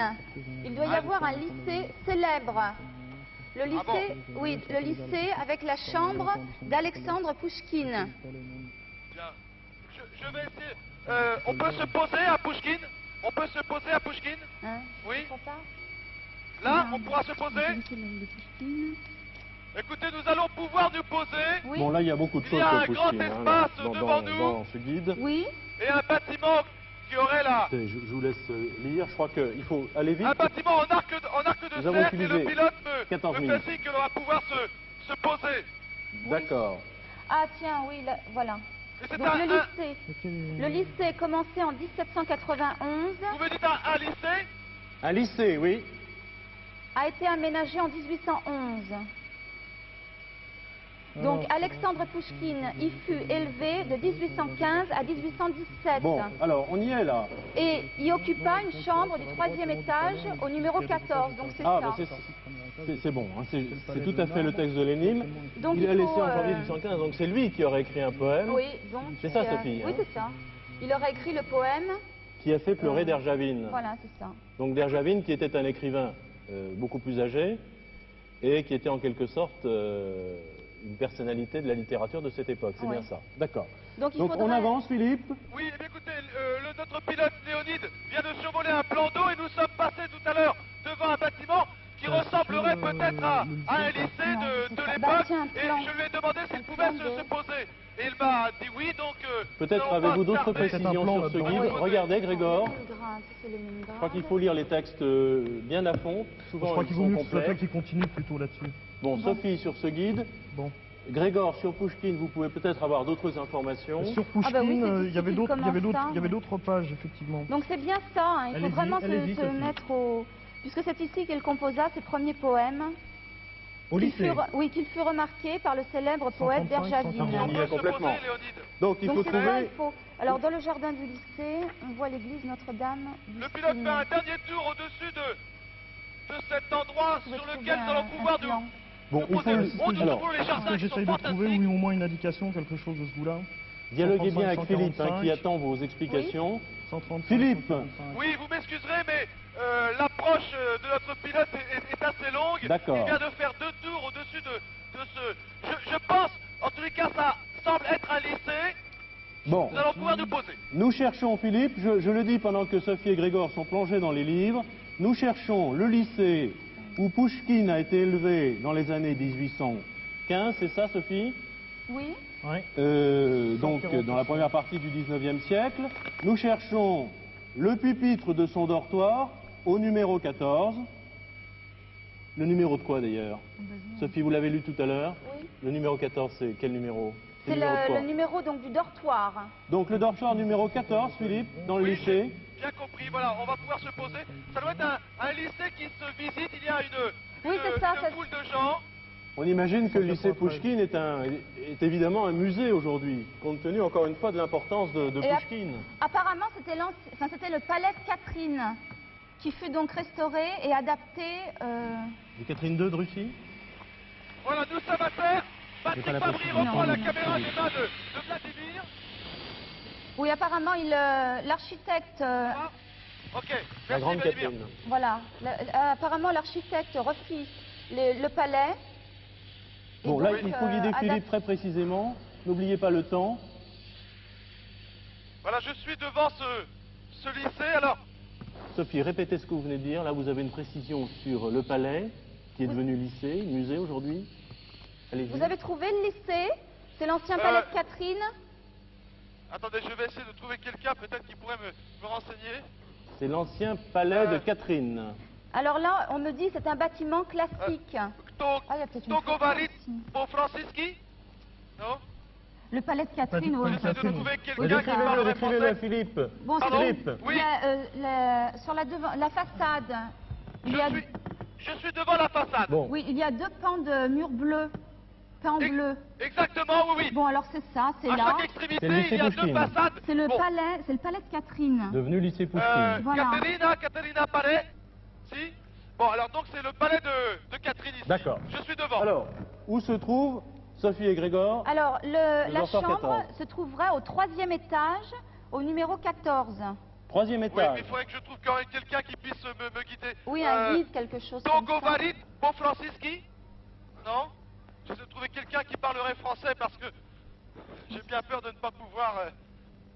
il doit y avoir un lycée célèbre. Le lycée, bon oui, le lycée avec la chambre d'Alexandre Pouchkine. Bien. Je vais essayer. On peut se poser à Pouchkine. On peut se poser à Pouchkine. Hein, Oui. c'est ça Là, on pourra se poser. Écoutez, nous allons pouvoir nous poser. Oui, Bon, là, il y a beaucoup de Il choses y a sur un grand Pouchkine, espace dans, devant nous. dans ce guide. oui. Et un bâtiment qui aurait là. Écoutez, je vous laisse lire. Je crois qu'il faut aller vite. Un bâtiment en arc de Nous avons cercle et le utilisé pilote 14 me minutes. fait signe que l'on va pouvoir se poser. D'accord. Ah tiens, oui, là, voilà. Et c'est Donc le lycée a commencé en 1791, Vous me dites un lycée. Un lycée, oui. a été aménagé en 1811. Donc Alexandre Pouchkine y fut élevé de 1815 à 1817 Bon, alors, on y est là. et y occupa une chambre du 3e étage au numéro 14. Donc c'est Ah, ça. ben c'est bon. Hein, c'est tout à fait le texte de l'énigme. Donc Il il a laissé faut, en janvier 1815, donc c'est lui qui aurait écrit un poème Oui, donc C'est ça, Sophie, Oui, hein. c'est ça. Il aurait écrit le poème. qui a fait pleurer Derjavine. Voilà, c'est ça. Donc Derjavine, qui était un écrivain beaucoup plus âgé et qui était en quelque sorte une personnalité de la littérature de cette époque. C'est Oui. bien ça. D'accord. Donc il Donc faudrait... on avance, Philippe. Oui, eh bien, écoutez, notre pilote Léonide vient de survoler un plan d'eau et nous sommes passés tout à l'heure devant un bâtiment qui ressemblerait peut-être à un lycée de l'époque. tiens, un Et plan. je lui ai demandé s'il Un pouvait plan de- se poser. Et il m'a dit oui, donc... Peut-être nous allons avez-vous pas d'autres tarder. précisions plan, sur ce là-dedans. guide. Regardez, Grégor. Leningrad, c'est Leningrad. Je crois qu'il faut lire les textes bien à fond. Souvent, Je crois ils qu'il vaut sont mieux que ce soit complets. toi qui continue plutôt là-dessus. Bon, Sophie, sur ce guide. Bon. Grégor, sur Pouchkine, vous pouvez peut-être avoir d'autres informations. Sur Ah bah oui, Pouchkine, c'est il ici y avait qu'il d'autres, il y avait commence d'autres, ça, il y avait mais- d'autres pages effectivement. Donc c'est bien ça, hein. Il faut Allez-y, vraiment allez-y, se Sophie. mettre au... Puisque c'est ici qu'il composa ses premiers poèmes. Au lycée. Qu'il fut remarqué par le célèbre poète 135, Derjavine. On y est On peut se complètement. poser, Léonide. Donc il Donc faut c'est ça, trouver. il faut... Alors dans le jardin du lycée, on voit l'église Notre-Dame du Le pilote Cygne. fait un dernier tour au-dessus de cet endroit Vous pouvez sur trouver lequel nous allons un pouvoir nous... plan. Bon, il faut. Alors, les Est-ce jardins que qui j'essaye sont de trouver fantastiques. oui au moins une indication, quelque chose de ce goût-là. dialoguez bien avec 135, Philippe, hein, qui 145. attend vos explications. 135, Philippe. 145. Oui, vous m'excuserez, mais l'approche de notre pilote est assez longue. D'accord. Il vient de faire 2 tours au-dessus de ce... Je pense, en tous les cas, ça semble être un lycée. Bon. Nous allons pouvoir nous poser. Nous cherchons, Philippe, je le dis pendant que Sophie et Grégor sont plongés dans les livres, nous cherchons le lycée où Pouchkine a été élevé dans les années 1815, c'est ça, Sophie? Oui. Donc dans la première partie du 19e siècle. Nous cherchons le pupitre de son dortoir au numéro 14. Le numéro de quoi d'ailleurs? Sophie, vous l'avez lu tout à l'heure? Oui. Le numéro 14, c'est quel numéro? C'est le numéro donc, du dortoir. Donc le dortoir numéro 14, Philippe, dans le lycée. Bien compris, voilà, on va pouvoir se poser. Ça doit être un lycée qui se visite, il y a une foule de gens. On imagine que le lycée Pouchkine est évidemment un musée aujourd'hui, compte tenu encore une fois de l'importance de Pouchkine. Apparemment, c'était le palais de Catherine, qui fut donc restauré et adapté... De Catherine II de Russie? Voilà, nous sommes à terre. Patrick Fabry reprend la caméra des mains de Vladimir. Oui, apparemment, l'architecte... Ok, La merci grande Vladimir. Catherine. Voilà, apparemment l'architecte refit le palais. Bon, là, il faut guider Philippe très précisément. N'oubliez pas le temps. Voilà, je suis devant ce lycée, alors... Sophie, répétez ce que vous venez de dire. Là, vous avez une précision sur le palais, qui est devenu lycée, musée aujourd'hui. Allez-y. Vous avez trouvé le lycée? C'est l'ancien palais de Catherine? Attendez, je vais essayer de trouver quelqu'un peut-être qui pourrait me renseigner. C'est l'ancien palais de Catherine. Alors là, on me dit que c'est un bâtiment classique. Togovarit Pofranciski? Non? Le palais de Catherine, oui. J'essaie de trouver quelqu'un qui parlerait Décrivez-le, français. Philippe. Bon, Philippe. Oui. Sur la façade, Je suis devant la façade. Bon. oui, il y a 2 pans de murs bleus. Pans bleus. Exactement, oui, oui. Bon, alors c'est ça, c'est À là. chaque extrémité, C'est le lycée il y a 2 Pouchkine. façades. C'est le Bon. palais de Catherine. Devenu lycée Pouchkine. Voilà. Caterina Palais. Si. Bon, alors donc c'est le palais de Catherine ici. D'accord. Je suis devant. Alors, où se trouvent Sophie et Grégor? Alors, la dortoir chambre 14. se trouvera au 3e étage, au numéro 14. 3e Oui, mais étage. il faudrait que je trouve quand même quelqu'un qui puisse me guider. Oui, un guide, quelque chose comme ça. Togovarit Pofranciski? Non? J'essaie de trouver quelqu'un qui parlerait français parce que j'ai bien peur de ne pas pouvoir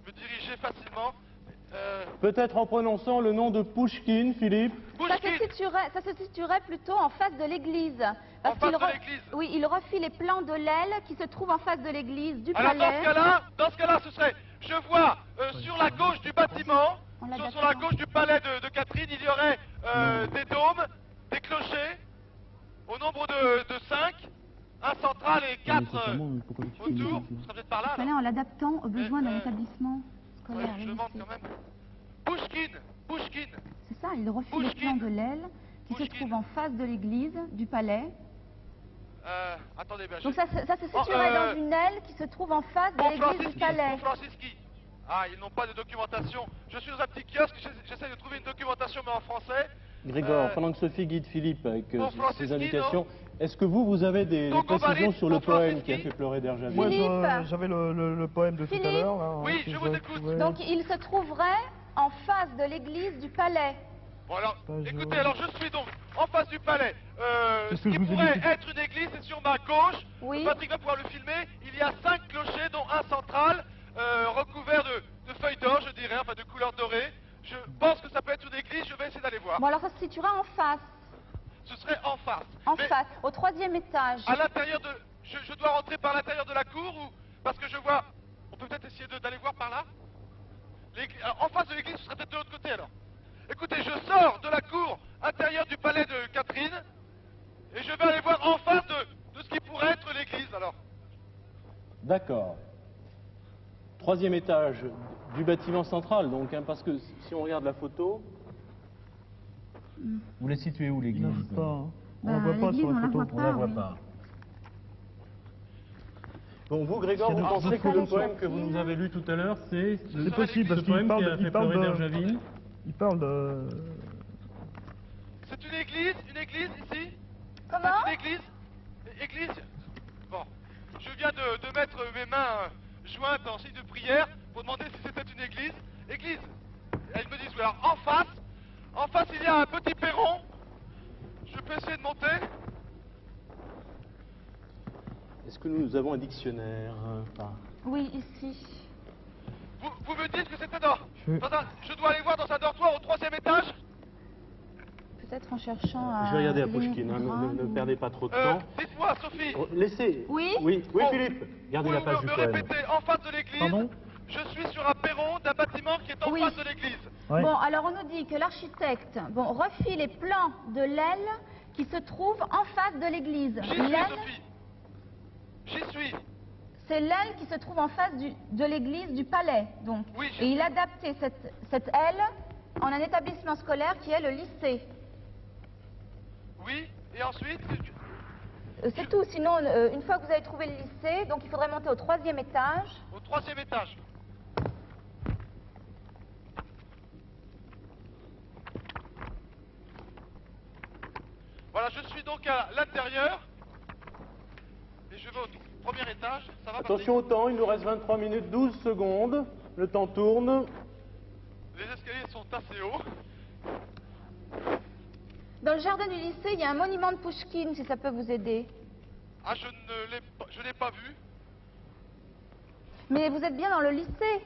me diriger facilement. Peut-être en prononçant le nom de Pouchkine, Philippe. Ça se situerait plutôt en face de l'église. En face de l'église. Oui, il refit les plans de l'aile qui se trouve en face de l'église du Alors palais. dans ce cas-là, ce serait, je vois sur la gauche du bâtiment, sur la gauche du palais de Catherine, il y aurait des dômes, des clochers, au nombre de 5, un central et 4 autour. Ce serait peut-être par là. En l'adaptant aux besoins d'un établissement Ouais, scolaire. je demande quand même. Pouchkine. C'est ça, il refit les plans de l'aile qui se trouve en face de l'église du palais. Attendez, bien. Donc ça se situerait dans une aile qui se trouve en face de l'église du palais. Pofranciski. Ah, ils n'ont pas de documentation. Je suis dans un petit kiosque, j'essaie de trouver une documentation, mais en français. Grégor, pendant que Sophie guide Philippe avec Pofranciski, ses indications, est-ce que vous avez des précisions sur le poème qui a fait pleurer Derjavi? Moi, Philippe. j'avais le poème de tout à l'heure. là, Oui, que je vous écoute. trouvais. Donc il se trouverait en face de l'église du palais. Bon alors, Page écoutez, alors je suis donc en face du palais. C'est Ce ce que qui je vous ai pourrait dit. être une église, c'est sur ma gauche. Oui. Patrick va pouvoir le filmer. Il y a 5 clochers, dont un central, recouvert de feuilles d'or, je dirais, enfin de couleur dorée. Je pense que ça peut être une église, je vais essayer d'aller voir. Bon alors ça se situera en face. Ce serait en face. En Mais face, au 3e étage. à l'intérieur de... Je dois rentrer par l'intérieur de la cour ou... Parce que je vois... On peut peut-être essayer d'aller voir par là. Alors, en face de l'église, ce serait peut-être de l'autre côté alors. Écoutez, je sors de la cour intérieure du palais de Catherine et je vais aller voir en face de ce qui pourrait être l'église alors. D'accord. 3e étage du bâtiment central, donc, hein, parce que si on regarde la photo... Vous la situez où, Il l'église? n'arrive pas. Hein. On Bah, la voit pas l'église, sur la on la photo. voit pas, oui. Bon, vous, Grégor, vous pensez que le poème que vous nous avez lu tout à l'heure, c'est C'est possible, parce ce qu'il poème parle qui a fait pleurer Derjavi? Il parle de... C'est une église ici? Comment? C'est une église? Bon, je viens de mettre mes mains jointes en signe de prière pour demander si c'était une église. Église. Et ils me disent, oui, alors en face il y a un petit perron. Je peux essayer de monter. Est-ce que nous avons un dictionnaire? Oui, ici. Vous me dites que c'était je dois aller voir dans un dortoir au 3e étage? Peut-être en cherchant à... Je vais regarder à Pouchkine, hein, ne perdez pas trop de temps. Dites-moi, Sophie. Laissez. Oui. Oui, Philippe. Gardez la page du me poème. répétez, en face de l'église. Pardon? Je suis sur un perron d'un bâtiment qui est en Oui. face de l'église. Ouais. Bon, alors on nous dit que l'architecte refit les plans de l'aile qui se trouve en face de l'église. J'y suis, L'aile, Sophie. J'y suis. c'est l'aile qui se trouve en face de l'église du palais, donc. Oui, Et il a adapté cette aile en un établissement scolaire qui est le lycée. Oui, et ensuite? C'est tout, sinon, une fois que vous avez trouvé le lycée, donc il faudrait monter au 3e étage. Au 3e étage. Voilà, je suis donc à l'intérieur. Et je vais au 1er étage. Ça va, Attention au temps, il nous reste 23 minutes 12 secondes. Le temps tourne. Les escaliers sont assez hauts. Dans le jardin du lycée, il y a un monument de Pouchkine, si ça peut vous aider. Ah, je l'ai pas vu. Mais vous êtes bien dans le lycée.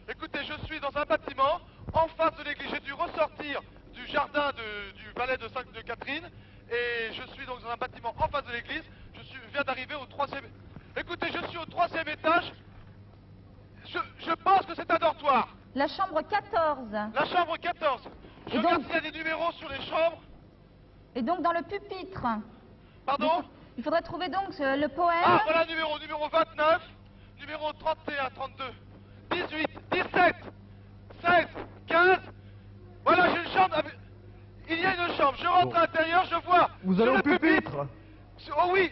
Écoutez, je suis dans un bâtiment en face de l'église. J'ai dû ressortir du jardin du palais de Sainte-Catherine. Et je suis donc dans un bâtiment en face de l'église. Je viens d'arriver au 3e... Écoutez, je suis au 3e étage. Je pense que c'est un dortoir. La chambre 14. La chambre 14. Je Et donc- regarde s'il y a des numéros sur les chambres. Et donc dans le pupitre. Pardon? Il faudrait trouver donc le poème. Ah, voilà numéro 29, numéro 31, 32, 18, 17, 16, 15. Voilà, j'ai une chambre. Il y a une chambre. Je rentre à l'intérieur, je vois. Vous sur allez le au pupitre. Oh oui.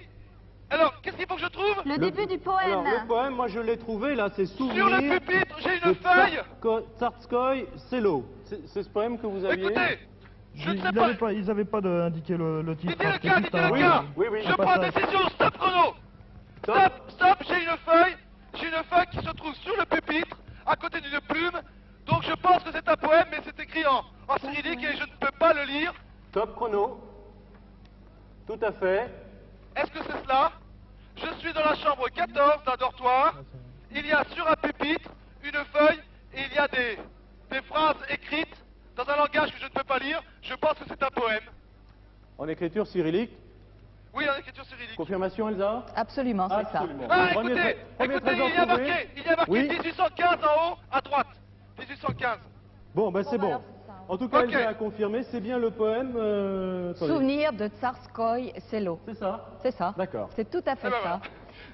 Alors, qu'est-ce qu'il faut que je trouve? Le début du poème. Alors, le poème, moi je l'ai trouvé, là, c'est Sur Souvenir le pupitre, j'ai de une feuille. Tsarskoï Selo. C'est ce poème que vous aviez? Écoutez, je ne sais pas. Ils avaient pas indiqué le titre. Dites le C'était cas, juste dites le un- cas. Oui, oui. Je prends décision, stop chrono. Stop, j'ai une feuille. J'ai une feuille qui se trouve sur le pupitre, à côté d'une plume. Donc je pense que c'est un poème, mais c'est écrit en cyrillique et je ne peux pas le lire. Top chrono. Tout à fait. Est-ce que c'est cela? Je suis dans la chambre 14 d'un dortoir. Il y a sur un pupitre une feuille et il y a des phrases écrites dans un langage que je ne peux pas lire. Je pense que c'est un poème. En écriture cyrillique. Oui, en écriture cyrillique. Confirmation, Elsa? Absolument, c'est ça. Absolument. Ah, Premier écoutez, trésor il y a trouvé. marqué Oui. 1815 en haut, à droite. 1815. Bon, ben c'est bon. alors, c'est ça. En tout cas, Ok. Elsa a confirmé, c'est bien le poème. attendez. Souvenir de Tsarskoï Selo. C'est ça? C'est ça. D'accord. C'est tout à fait Eh ben ça. voilà.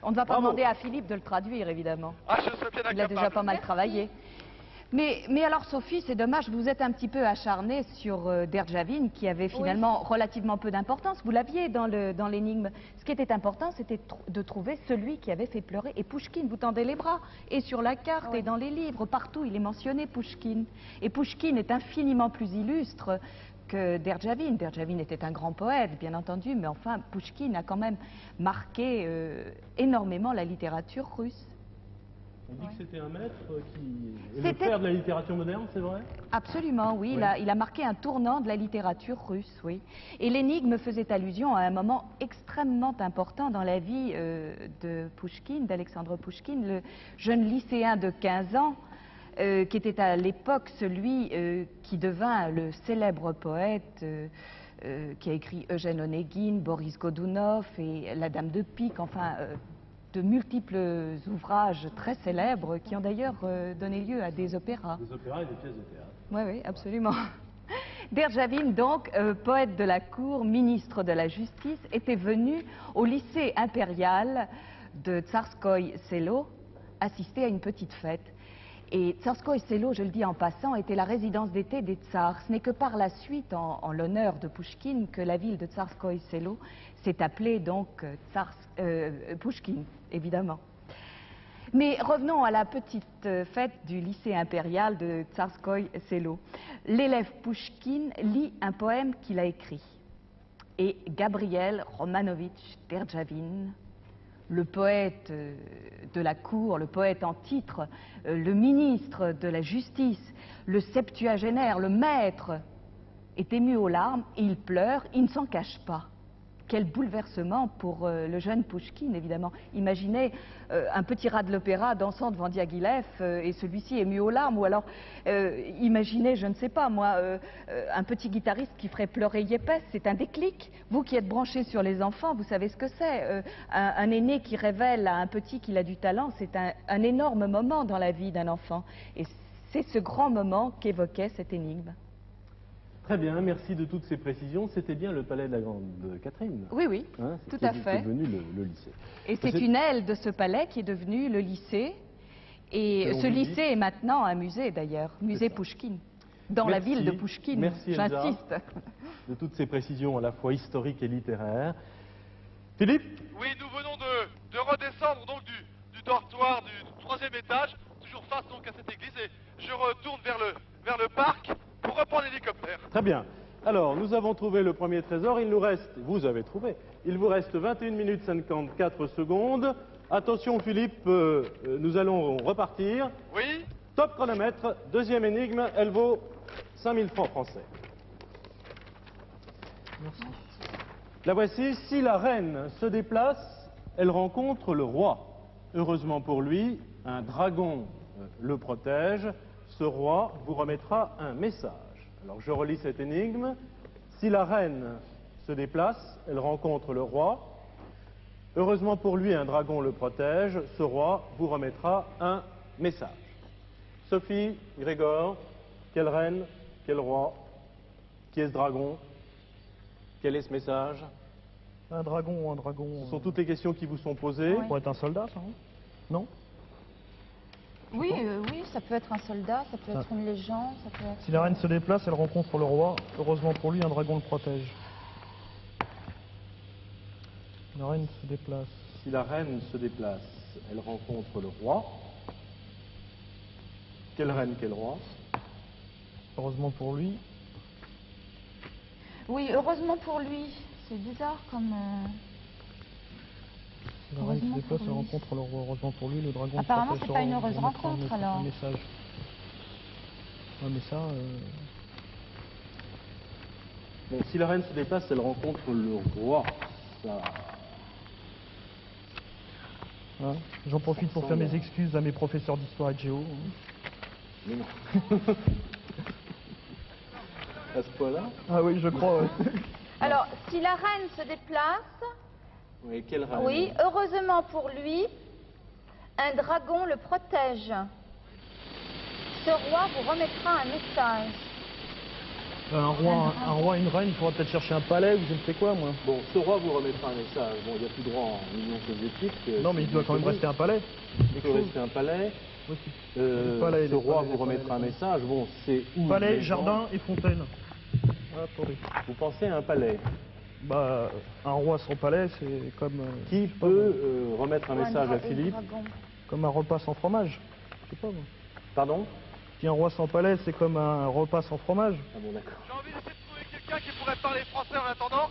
On ne va pas Bravo. demander à Philippe de le traduire, évidemment. Ah, je serais bien Il a déjà pas mal travaillé. Mais alors, Sophie, c'est dommage, vous êtes un petit peu acharnée sur Derdjavine, qui avait finalement relativement peu d'importance. Vous l'aviez dans l'énigme. Ce qui était important, c'était de trouver celui qui avait fait pleurer. Et Pouchkine, vous tendez les bras. Et sur la carte, et dans les livres, partout, il est mentionné Pouchkine. Et Pouchkine est infiniment plus illustre que Derdjavine. Derdjavine était un grand poète, bien entendu, mais enfin, Pouchkine a quand même marqué énormément la littérature russe. On dit que c'était un maître qui est le C'était- père de la littérature moderne, c'est vrai? Absolument, oui. Oui. Il a marqué un tournant de la littérature russe, oui. Et l'énigme faisait allusion à un moment extrêmement important dans la vie de Pouchkine, d'Alexandre Pouchkine, le jeune lycéen de 15 ans, qui était à l'époque celui qui devint le célèbre poète qui a écrit Eugène Onegin, Boris Godunov et La Dame de Pique, enfin de multiples ouvrages très célèbres qui ont d'ailleurs donné lieu à des opéras. Des opéras et des pièces de théâtre. Oui, oui, absolument. Derdjavine, donc, poète de la cour, ministre de la justice, était venu au lycée impérial de Tsarskoï Selo assister à une petite fête. Et Tsarskoï Selo, je le dis en passant, était la résidence d'été des tsars. Ce n'est que par la suite, en l'honneur de Pouchkine, que la ville de Tsarskoï Selo s'est appelée donc Pouchkine, évidemment. Mais revenons à la petite fête du lycée impérial de Tsarskoï Selo. L'élève Pouchkine lit un poème qu'il a écrit. Et Gabriel Romanovitch Derdjavine, le poète de la cour, le poète en titre, le ministre de la justice, le septuagénaire, le maître, est ému aux larmes et il pleure, il ne s'en cache pas. quel bouleversement pour le jeune Pouchkine, évidemment. Imaginez un petit rat de l'opéra dansant devant Diaghilev et celui-ci ému aux larmes. Ou alors, imaginez, je ne sais pas moi, un petit guitariste qui ferait pleurer Yepes. C'est un déclic. Vous qui êtes branchés sur les enfants, vous savez ce que c'est. Un aîné qui révèle à un petit qu'il a du talent, c'est un énorme moment dans la vie d'un enfant. Et c'est ce grand moment qu'évoquait cette énigme. Très bien, merci de toutes ces précisions. C'était bien le palais de la Grande Catherine. Oui, oui, Hein, tout qui à est fait. devenu le lycée. Et c'est une aile de ce palais qui est devenue le lycée. Et Selon ce vous lycée dites. est maintenant un musée d'ailleurs, musée ça. Pouchkine, dans la Merci. ville de Pouchkine, Merci, Elsa. j'insiste. De toutes ces précisions à la fois historiques et littéraires. Philippe? Oui, nous venons de redescendre donc du dortoir du 3e étage, toujours face donc à cette église, et je retourne vers le parc pour reprendre l'hélicoptère. Très bien. Alors, nous avons trouvé le premier trésor. Il nous reste, vous avez trouvé, il vous reste 21 minutes 54 secondes. Attention Philippe, nous allons repartir. Oui, Top chronomètre, deuxième énigme, elle vaut 5000 francs français. La voici. Si la reine se déplace, elle rencontre le roi. Heureusement pour lui, un dragon le protège. Ce roi vous remettra un message. Alors je relis cette énigme. Si la reine se déplace, elle rencontre le roi. Heureusement pour lui, un dragon le protège. Ce roi vous remettra un message. Sophie, Grégor, quelle reine, quel roi, qui est ce dragon, quel est ce message? Un dragon, un dragon. Ce sont toutes les questions qui vous sont posées. Ça pourrait être un soldat, ça, hein? Non? Oui, oui, ça peut être un soldat, ça peut être une légende, ça peut être... Si la reine se déplace, elle rencontre le roi. Heureusement pour lui, un dragon le protège. La reine se déplace. Si la reine se déplace, elle rencontre le roi. Quelle reine, quel roi? Heureusement pour lui. Oui, heureusement pour lui. C'est bizarre comme... Si la reine se Heureusement déplace, pour elle lui. rencontre le roi. Heureusement pour lui, le dragon Apparemment, le protège. c'est pas une On heureuse mettra rencontre, un alors. message. Ouais, mais ça... Bon, si la reine se déplace, elle rencontre le roi. Ça... hein, j'en profite pour faire mes excuses à mes professeurs d'histoire et de géo. Mais non. À ce point-là? Ah oui, je crois, ouais. Alors, si la reine se déplace, Oui, quelle reine? oui, heureusement pour lui, un dragon le protège. Ce roi vous remettra un message. Un roi et une reine, il faudra peut-être chercher un palais ou je ne sais quoi, moi. Bon, ce roi vous remettra un message. Bon, il n'y a plus droit en Union soviétique. Non, mais il doit quand même rester un palais. Il peut rester un palais. Oui, le palais, Ce les roi palais, vous les remettra un palais. message. Bon, c'est où? Palais, les gens- jardin et fontaine. Ah, attendez. Vous pensez à un palais. Bah, un roi sans palais, c'est comme... Qui peut remettre un message à Et Philippe? dragon. comme un repas sans fromage. Je sais pas, moi. Pardon? Si un roi sans palais, c'est comme un repas sans fromage. Ah bon, d'accord. j'ai envie d'essayer de trouver quelqu'un qui pourrait parler français en attendant.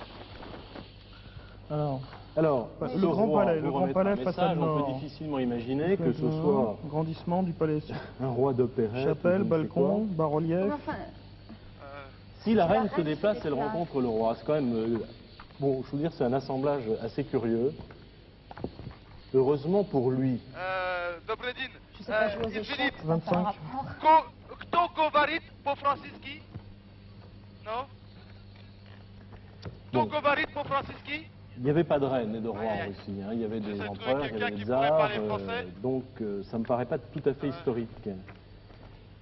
Alors, Le ce grand roi palais, vous le grand remettra un palais, façade message. On nord. peut difficilement imaginer que ce soit Grandissement du palais. un roi d'opérette. Chapelle, ou je ne sais balcon, bas-relief. Enfin, Si la reine reine se se déplace, elle déplace. rencontre le roi. C'est quand même... bon, je veux dire, c'est un assemblage assez curieux. Heureusement pour lui. Dobredin, je sais pas jouer aux échecs, Philippe, ça n'a pas 25. rapport. Kto govorit po francuski? Non? Kto Bon. govorit po francuski? Il n'y avait pas de reine et de roi Aïe, aïe. en Russie. Hein. Il y avait des J'essaie de empereurs, trouver il y quelqu'un avait qui des pourrait tsars. parler français. Donc, ça me paraît pas tout à fait historique.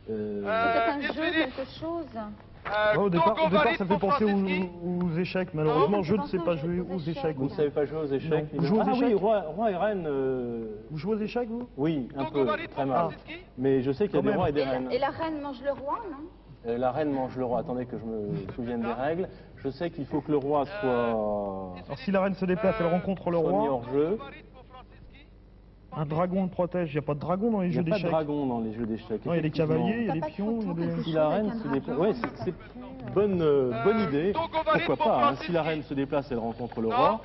Peut-être un et jeu, Philippe, quelque chose. Ouais, au départ, ça fait penser aux échecs. Malheureusement, Non, je ne ça sais fait pas penser jouer aux aux échecs. échecs. Vous ne savez pas jouer aux échecs? Non. ni Vous jouez aux Ah oui, échecs roi et reine, Vous jouez aux échecs, vous? oui, un Kto peu, govorit très po mal. francuski? Mais je sais qu'il y a Quand des même. rois et des Et reines. la reine mange le roi, non? La reine mange le roi. Attendez que je me souvienne des règles. Je sais qu'il faut que le roi soit Alors, si la reine se déplace, elle rencontre le mis roi. hors jeu. Govorit po francuski? Un dragon le protège. Il n'y a pas de dragon dans les Il n'y jeux a pas de d'échecs. dragon dans les jeux d'échecs. Non, il y a des effectivement. cavaliers, il y a T'as des pas de pions, il y a photo, des... quelque Si la reine Avec un se déplace, dragon, ouais, ça c'est peut- bonne idée. Kto govorit Pourquoi po pas hein. francuski? Si la reine se déplace, elle rencontre le Non. roi.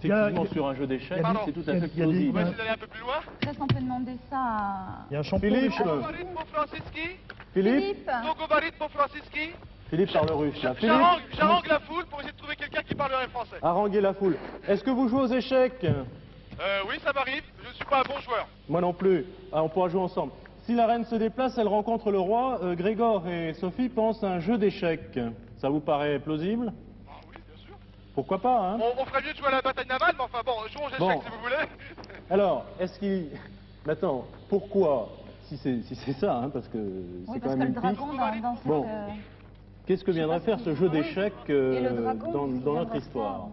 Il y a- Effectivement, sur un jeu d'échecs, il y a c'est tout à il y a- fait il y a des- On va plausible. essayer d'aller un peu plus loin. Peut-être on peut demander ça à... Il y a un champion Philippe, d'échecs. Kto govorit po francuski? Philippe, Kto govorit po francuski? Philippe parle russe là. Philippe, J'arrange la foule pour essayer de trouver quelqu'un qui parlerai français. Haranguer la foule. Est-ce que vous jouez aux échecs? Oui, ça m'arrive. Je ne suis pas un bon joueur. Moi non plus. Ah, on pourra jouer ensemble. Si la reine se déplace, elle rencontre le roi. Grégor et Sophie pensent à un jeu d'échecs. Ça vous paraît plausible? Ah oui, bien sûr. Pourquoi pas, hein? On ferait mieux de jouer à la bataille navale, mais enfin bon, jouons aux échecs Bon. si vous voulez. Alors, est-ce qu'il... Maintenant, pourquoi? Si c'est ça, hein, parce que c'est Oui, quand parce que même le une dragon piste. dans cette... Bon. Qu'est-ce que viendrait faire ce jeu d'échecs Et le dragon, dans qu'est-ce qu'il notre viendrait histoire? faire?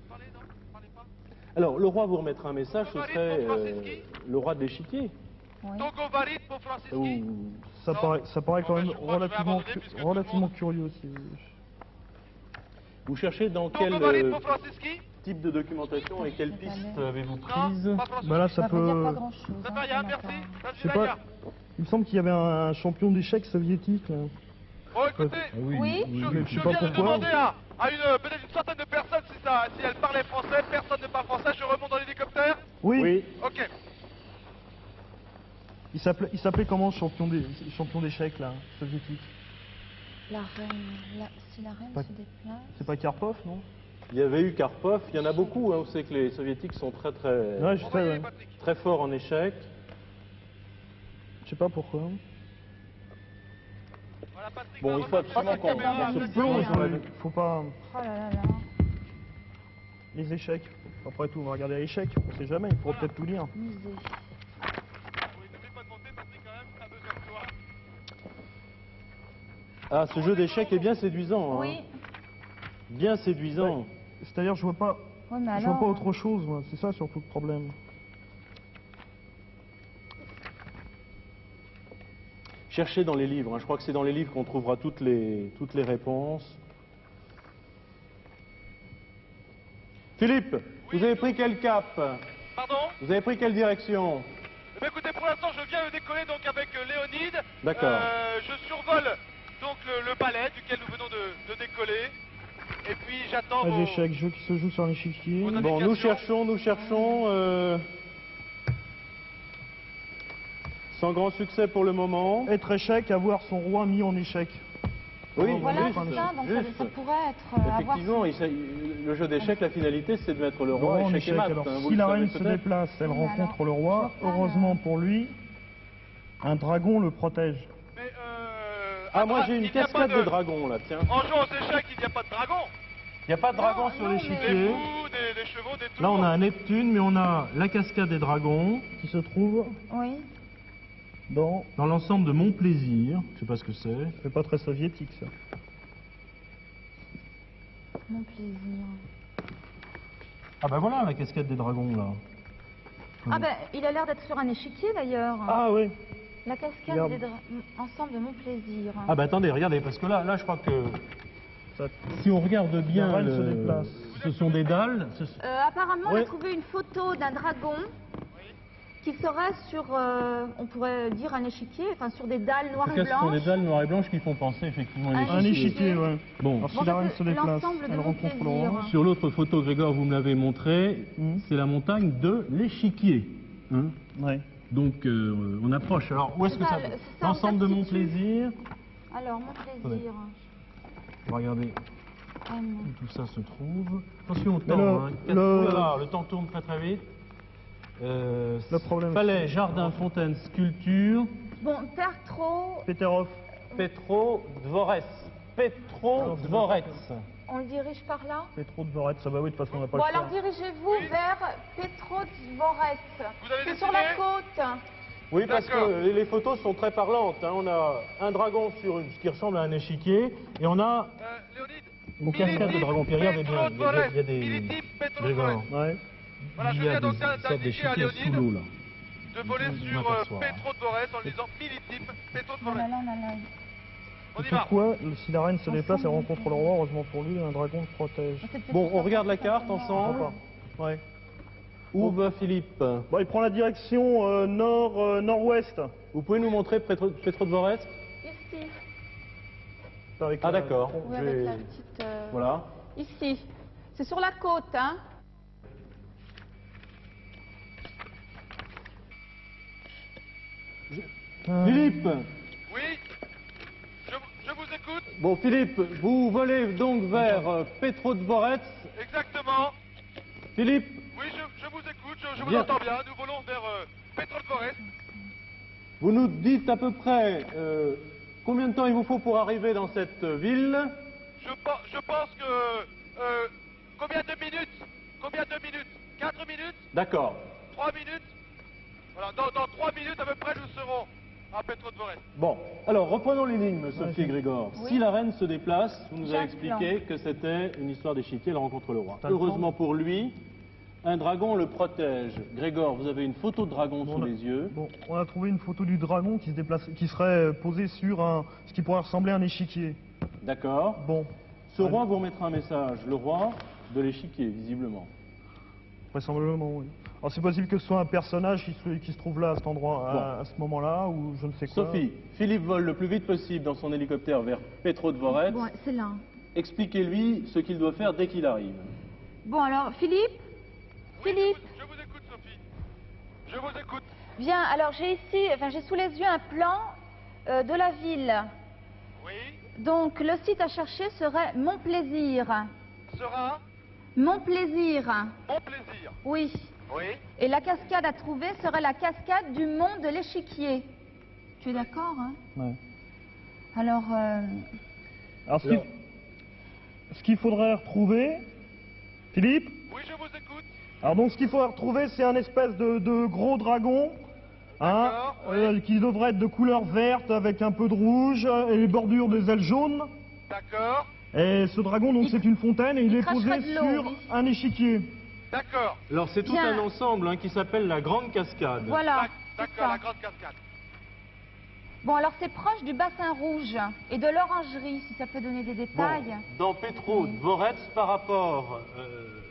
Parlez, non? Parlez pas. Alors, le roi vous remettra un message, ce Togovarit serait pour Francisci. le roi de l'échiquier. Oui. Togovarit pour Francisci. Ou- Ça Non. paraît quand Bon, même ben, je crois que je vais abandonner puisque tout le relativement monde- curieux aussi. Vous cherchez dans quel Togovarit pour Francisci. type de documentation et quelles pistes avez-vous Non, prises? pas Francisci. Bah là, Ça ça veut dire pas peut... grand-chose. Ça hein, fait rien, ce merci. matin. Ça Je sais va pas. bien. Il me semble qu'il y avait un champion d'échecs soviétique, là. Bon, écoutez, Oui. je mais je sais viens pas de pourquoi. demander à peut-être une centaine de personnes si elles parlaient français. Personne ne parle français. Je remonte dans l'hélicoptère. Oui, Ok. il s'appelait comment, champion d'échecs, là, soviétique? La reine, si la reine Pas- se déplace... C'est pas Karpov, non? Il y avait eu Karpov, il y en a beaucoup, hein. Vous savez que les soviétiques sont Ouais, je sais, Envoyez ouais. Patrick. très forts en échecs. Je sais pas pourquoi. Voilà, Patrick Bon, va il faut repartir absolument sur qu'on la caméra. se Merci. plonge dans la... Faut pas... Oh là là là. Les échecs. Après tout, on va regarder les échecs. On sait jamais, il faudra peut-être tout lire. Musée. Oui, n'oublie pas de monter, Patrick, quand même. On a besoin de toi. Ah, ce jeu d'échecs est bien séduisant, hein. Oui. Bien séduisant. C'est-à-dire, je vois pas... Oui, mais Je vois pas alors... autre chose, moi. C'est ça surtout le problème. Cherchez dans les livres, hein. Je crois que c'est dans les livres qu'on trouvera toutes les réponses. Philippe, vous avez pris quel cap? Pardon. Vous avez pris quelle direction? Eh bien, écoutez, pour l'instant, je viens de décoller donc avec Léonide. D'accord. Je survole donc le palais duquel nous venons de décoller. Et puis j'attends Les vos... échecs, jeu qui se joue sur l'échiquier. On a- Bon, nous cherchons, sans grand succès pour le moment. Être échec, avoir son roi mis en échec. Oui, Voilà, juste, c'est ça, donc juste. ça pourrait être... avoir... Effectivement, le jeu d'échecs, la finalité, c'est de mettre le roi en échec et échec. mat. Alors, hein, vous si le la savez reine se peut-être. déplace, elle Oui, rencontre alors, le roi. je vois pas Heureusement pour lui, un dragon le protège. Mais Ah, moi j'ai il une n'y a pas cascade de dragons là, tiens. En jouant aux échecs, il n'y a pas de dragon. Il n'y a pas de dragon sur Des l'échiquier. fous, des chevaux, des tours. Là, on a un Neptune, mais on a la cascade des dragons Qui se trouve Oui. dans... dans l'ensemble de Mon Plaisir. Je sais pas ce que c'est. C'est pas très soviétique, ça. Mon plaisir. Ah bah voilà la cascade des dragons là. Ah ben, il a l'air d'être sur un échiquier d'ailleurs. Ah oui. La cascade Regarde. des ensemble de mon plaisir. Ah bah attendez, regardez, parce que là je crois que Ça... si on regarde bien, La reine se déplace. ce sont des dalles. Apparemment, on Ouais. a trouvé une photo d'un dragon qui serait sur, on pourrait dire un échiquier, enfin sur des dalles En noires tout et cas, ce sont des blanches. dalles noires et blanches qui font penser effectivement à Un l'échiquier. Un échiquier, ouais. Bon, Alors si Bon, la ça, reine c'est se déplace, l'ensemble de elle mon rencontre le plaisir. roi. sur l'autre photo, Grégor, vous me l'avez montré, Mhm. c'est la montagne de l'échiquier. Hein. Ouais. Donc on approche. Alors où est-ce que C'est ça ça, peut c'est ça, L'ensemble on de Mon s'habitue. Plaisir. Alors, mon plaisir. On va regarder M. où tout ça se trouve. Attention au Mais temps. Hein. le- Oh là là, le temps tourne très très vite. Le problème, Palais, jardin, fontaine, sculpture. Bon, Pertro, Peterov. Petro Dvorets. Petro Dvorets. on le dirige par là. Petro Dvorets, ça bah oui, de toute façon on n'a pas Bon, le alors choix. dirigez-vous vers Petro Dvorets. Vous avez C'est décidé sur la côte. Oui, parce D'accord. que les photos sont très parlantes. Hein. On a un dragon sur ce qui ressemble à un échiquier, et on a Léonide. une cascade de dragons. Puis regardez bien, il y a des... Militype Petro Grégor. Dvorets. Ouais. Voilà, je Il y a viens donc des sortes d'indiquer à d'échiquiers sous Léonide l'eau, là. de voler On sur m'aperçoit. Petro Dvorets en lui disant Militype Petro Oh là Dvorets. là là là. On y va. Pourquoi, si la reine se déplace, elle rencontre le roi, heureusement pour lui, un dragon le protège. C'est peut-être Bon, pour on ça regarde que la ça carte fait ensemble. mal. Ouais. Où va Philippe? Bon, il prend la direction nord-ouest. Vous pouvez nous montrer Petro Dvorets? Ici. Avec Ah la- d'accord. Oui, Je avec vais- la petite... Voilà. Ici. C'est sur la côte, hein. Philippe, Oui. Je vous écoute. écoute. Bon, Philippe, vous volez donc vers Petrodvorets. Exactement. Philippe, Oui, je vous écoute, je vous Bien. entends bien. Nous volons vers Petrodvorets. vous nous dites à peu près combien de temps il vous faut pour arriver dans cette ville? Je pense que... combien de minutes? Combien de minutes? 4 minutes? D'accord. 3 minutes? Voilà, dans 3 minutes à peu près, nous serons à Petrodvorets. Bon, alors reprenons l'énigme, Sophie et Grégor. Oui. Si la reine se déplace, vous nous avez Jacques expliqué que c'était une histoire d'échiquier, elle rencontre le roi. T'as le Heureusement pour lui, un dragon le protège. Grégor, vous avez une photo de dragon Bon, sous les yeux. Bon, on a trouvé une photo du dragon qui se déplace, qui serait posé sur ce qui pourrait ressembler à un échiquier. D'accord. Bon, Ce roi vous remettra un message, le roi de l'échiquier, visiblement. vraisemblablement, oui. Alors c'est possible que ce soit un personnage qui se trouve là à cet endroit, Bon. à ce moment-là, ou je ne sais quoi. Sophie, Philippe vole le plus vite possible dans son hélicoptère vers Petrodvorets. Bon, c'est là. Expliquez-lui ce qu'il doit faire dès qu'il arrive. Bon, alors, Philippe Oui, Philippe je vous écoute, Sophie. Je vous écoute. Bien, alors j'ai sous les yeux un plan de la ville. Oui. Donc, le site à chercher serait Mon Plaisir. Sera Mon Plaisir, mon plaisir. oui. Oui. Et la cascade à trouver serait la cascade du mont de l'Échiquier. Tu es d'accord, hein? Ouais. Alors, Alors ce qu'il faudrait retrouver, Philippe? Oui, je vous écoute. Alors donc ce qu'il faudrait retrouver, c'est un espèce de gros dragon, hein, D'accord, oui. qui devrait être de couleur verte avec un peu de rouge et les bordures des ailes jaunes. D'accord. Et ce dragon, donc, c'est une fontaine et il est posé cracherait de l'eau, sur oui. un échiquier. D'accord. Alors c'est tout Bien. un ensemble qui s'appelle la Grande Cascade. voilà. c'est D'accord, ça. la grande cascade. Bon, alors c'est proche du bassin rouge et de l'orangerie, si ça peut donner des Bon, détails. dans Petrodvorets, par rapport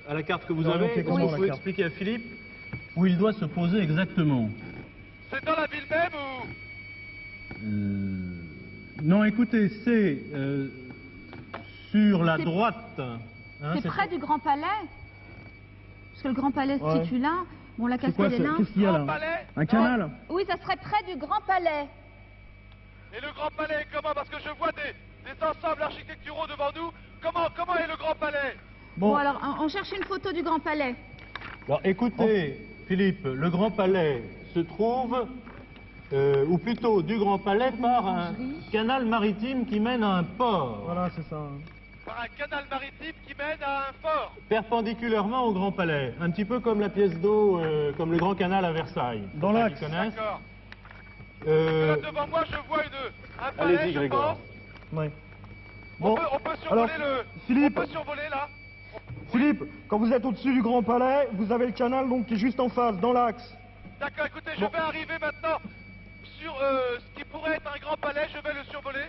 à la carte que vous Alors, avez, c'est comment, vous la pouvez carte expliquer à Philippe où il doit se poser exactement. C'est dans la ville même ou... Non, écoutez, c'est sur la C'est- droite. hein, C'est près du Grand Palais. Parce que le Grand Palais se Ouais. situe là. Bon, la C'est quoi, cascade est là. qu'est-ce qu'il y a Grand là? palais. Un canal? Oui, ça serait près du Grand Palais. Et le grand palais, comment? Parce que je vois des ensembles architecturaux devant nous. Comment est le grand palais? Bon, alors, on cherche une photo du Grand Palais. Alors écoutez, Philippe, le Grand Palais se trouve, ou plutôt du Grand Palais, par un canal maritime qui mène à un port, Voilà, c'est ça. Par un canal maritime qui mène à un fort. perpendiculairement au Grand Palais. Un petit peu comme la pièce d'eau, comme le Grand Canal à Versailles. Dans Pour ceux l'axe. qui connaissent. D'accord. Euh, Là, devant moi, je vois un palais, Allez-y, je Grégor. pense. Ouais. On Bon, peut survoler alors, Philippe. On peut survoler là. Philippe, quand vous êtes au-dessus du Grand Palais, vous avez le canal donc qui est juste en face, dans l'axe. D'accord, écoutez, je vais arriver maintenant sur ce qui pourrait être un grand palais, je vais le survoler.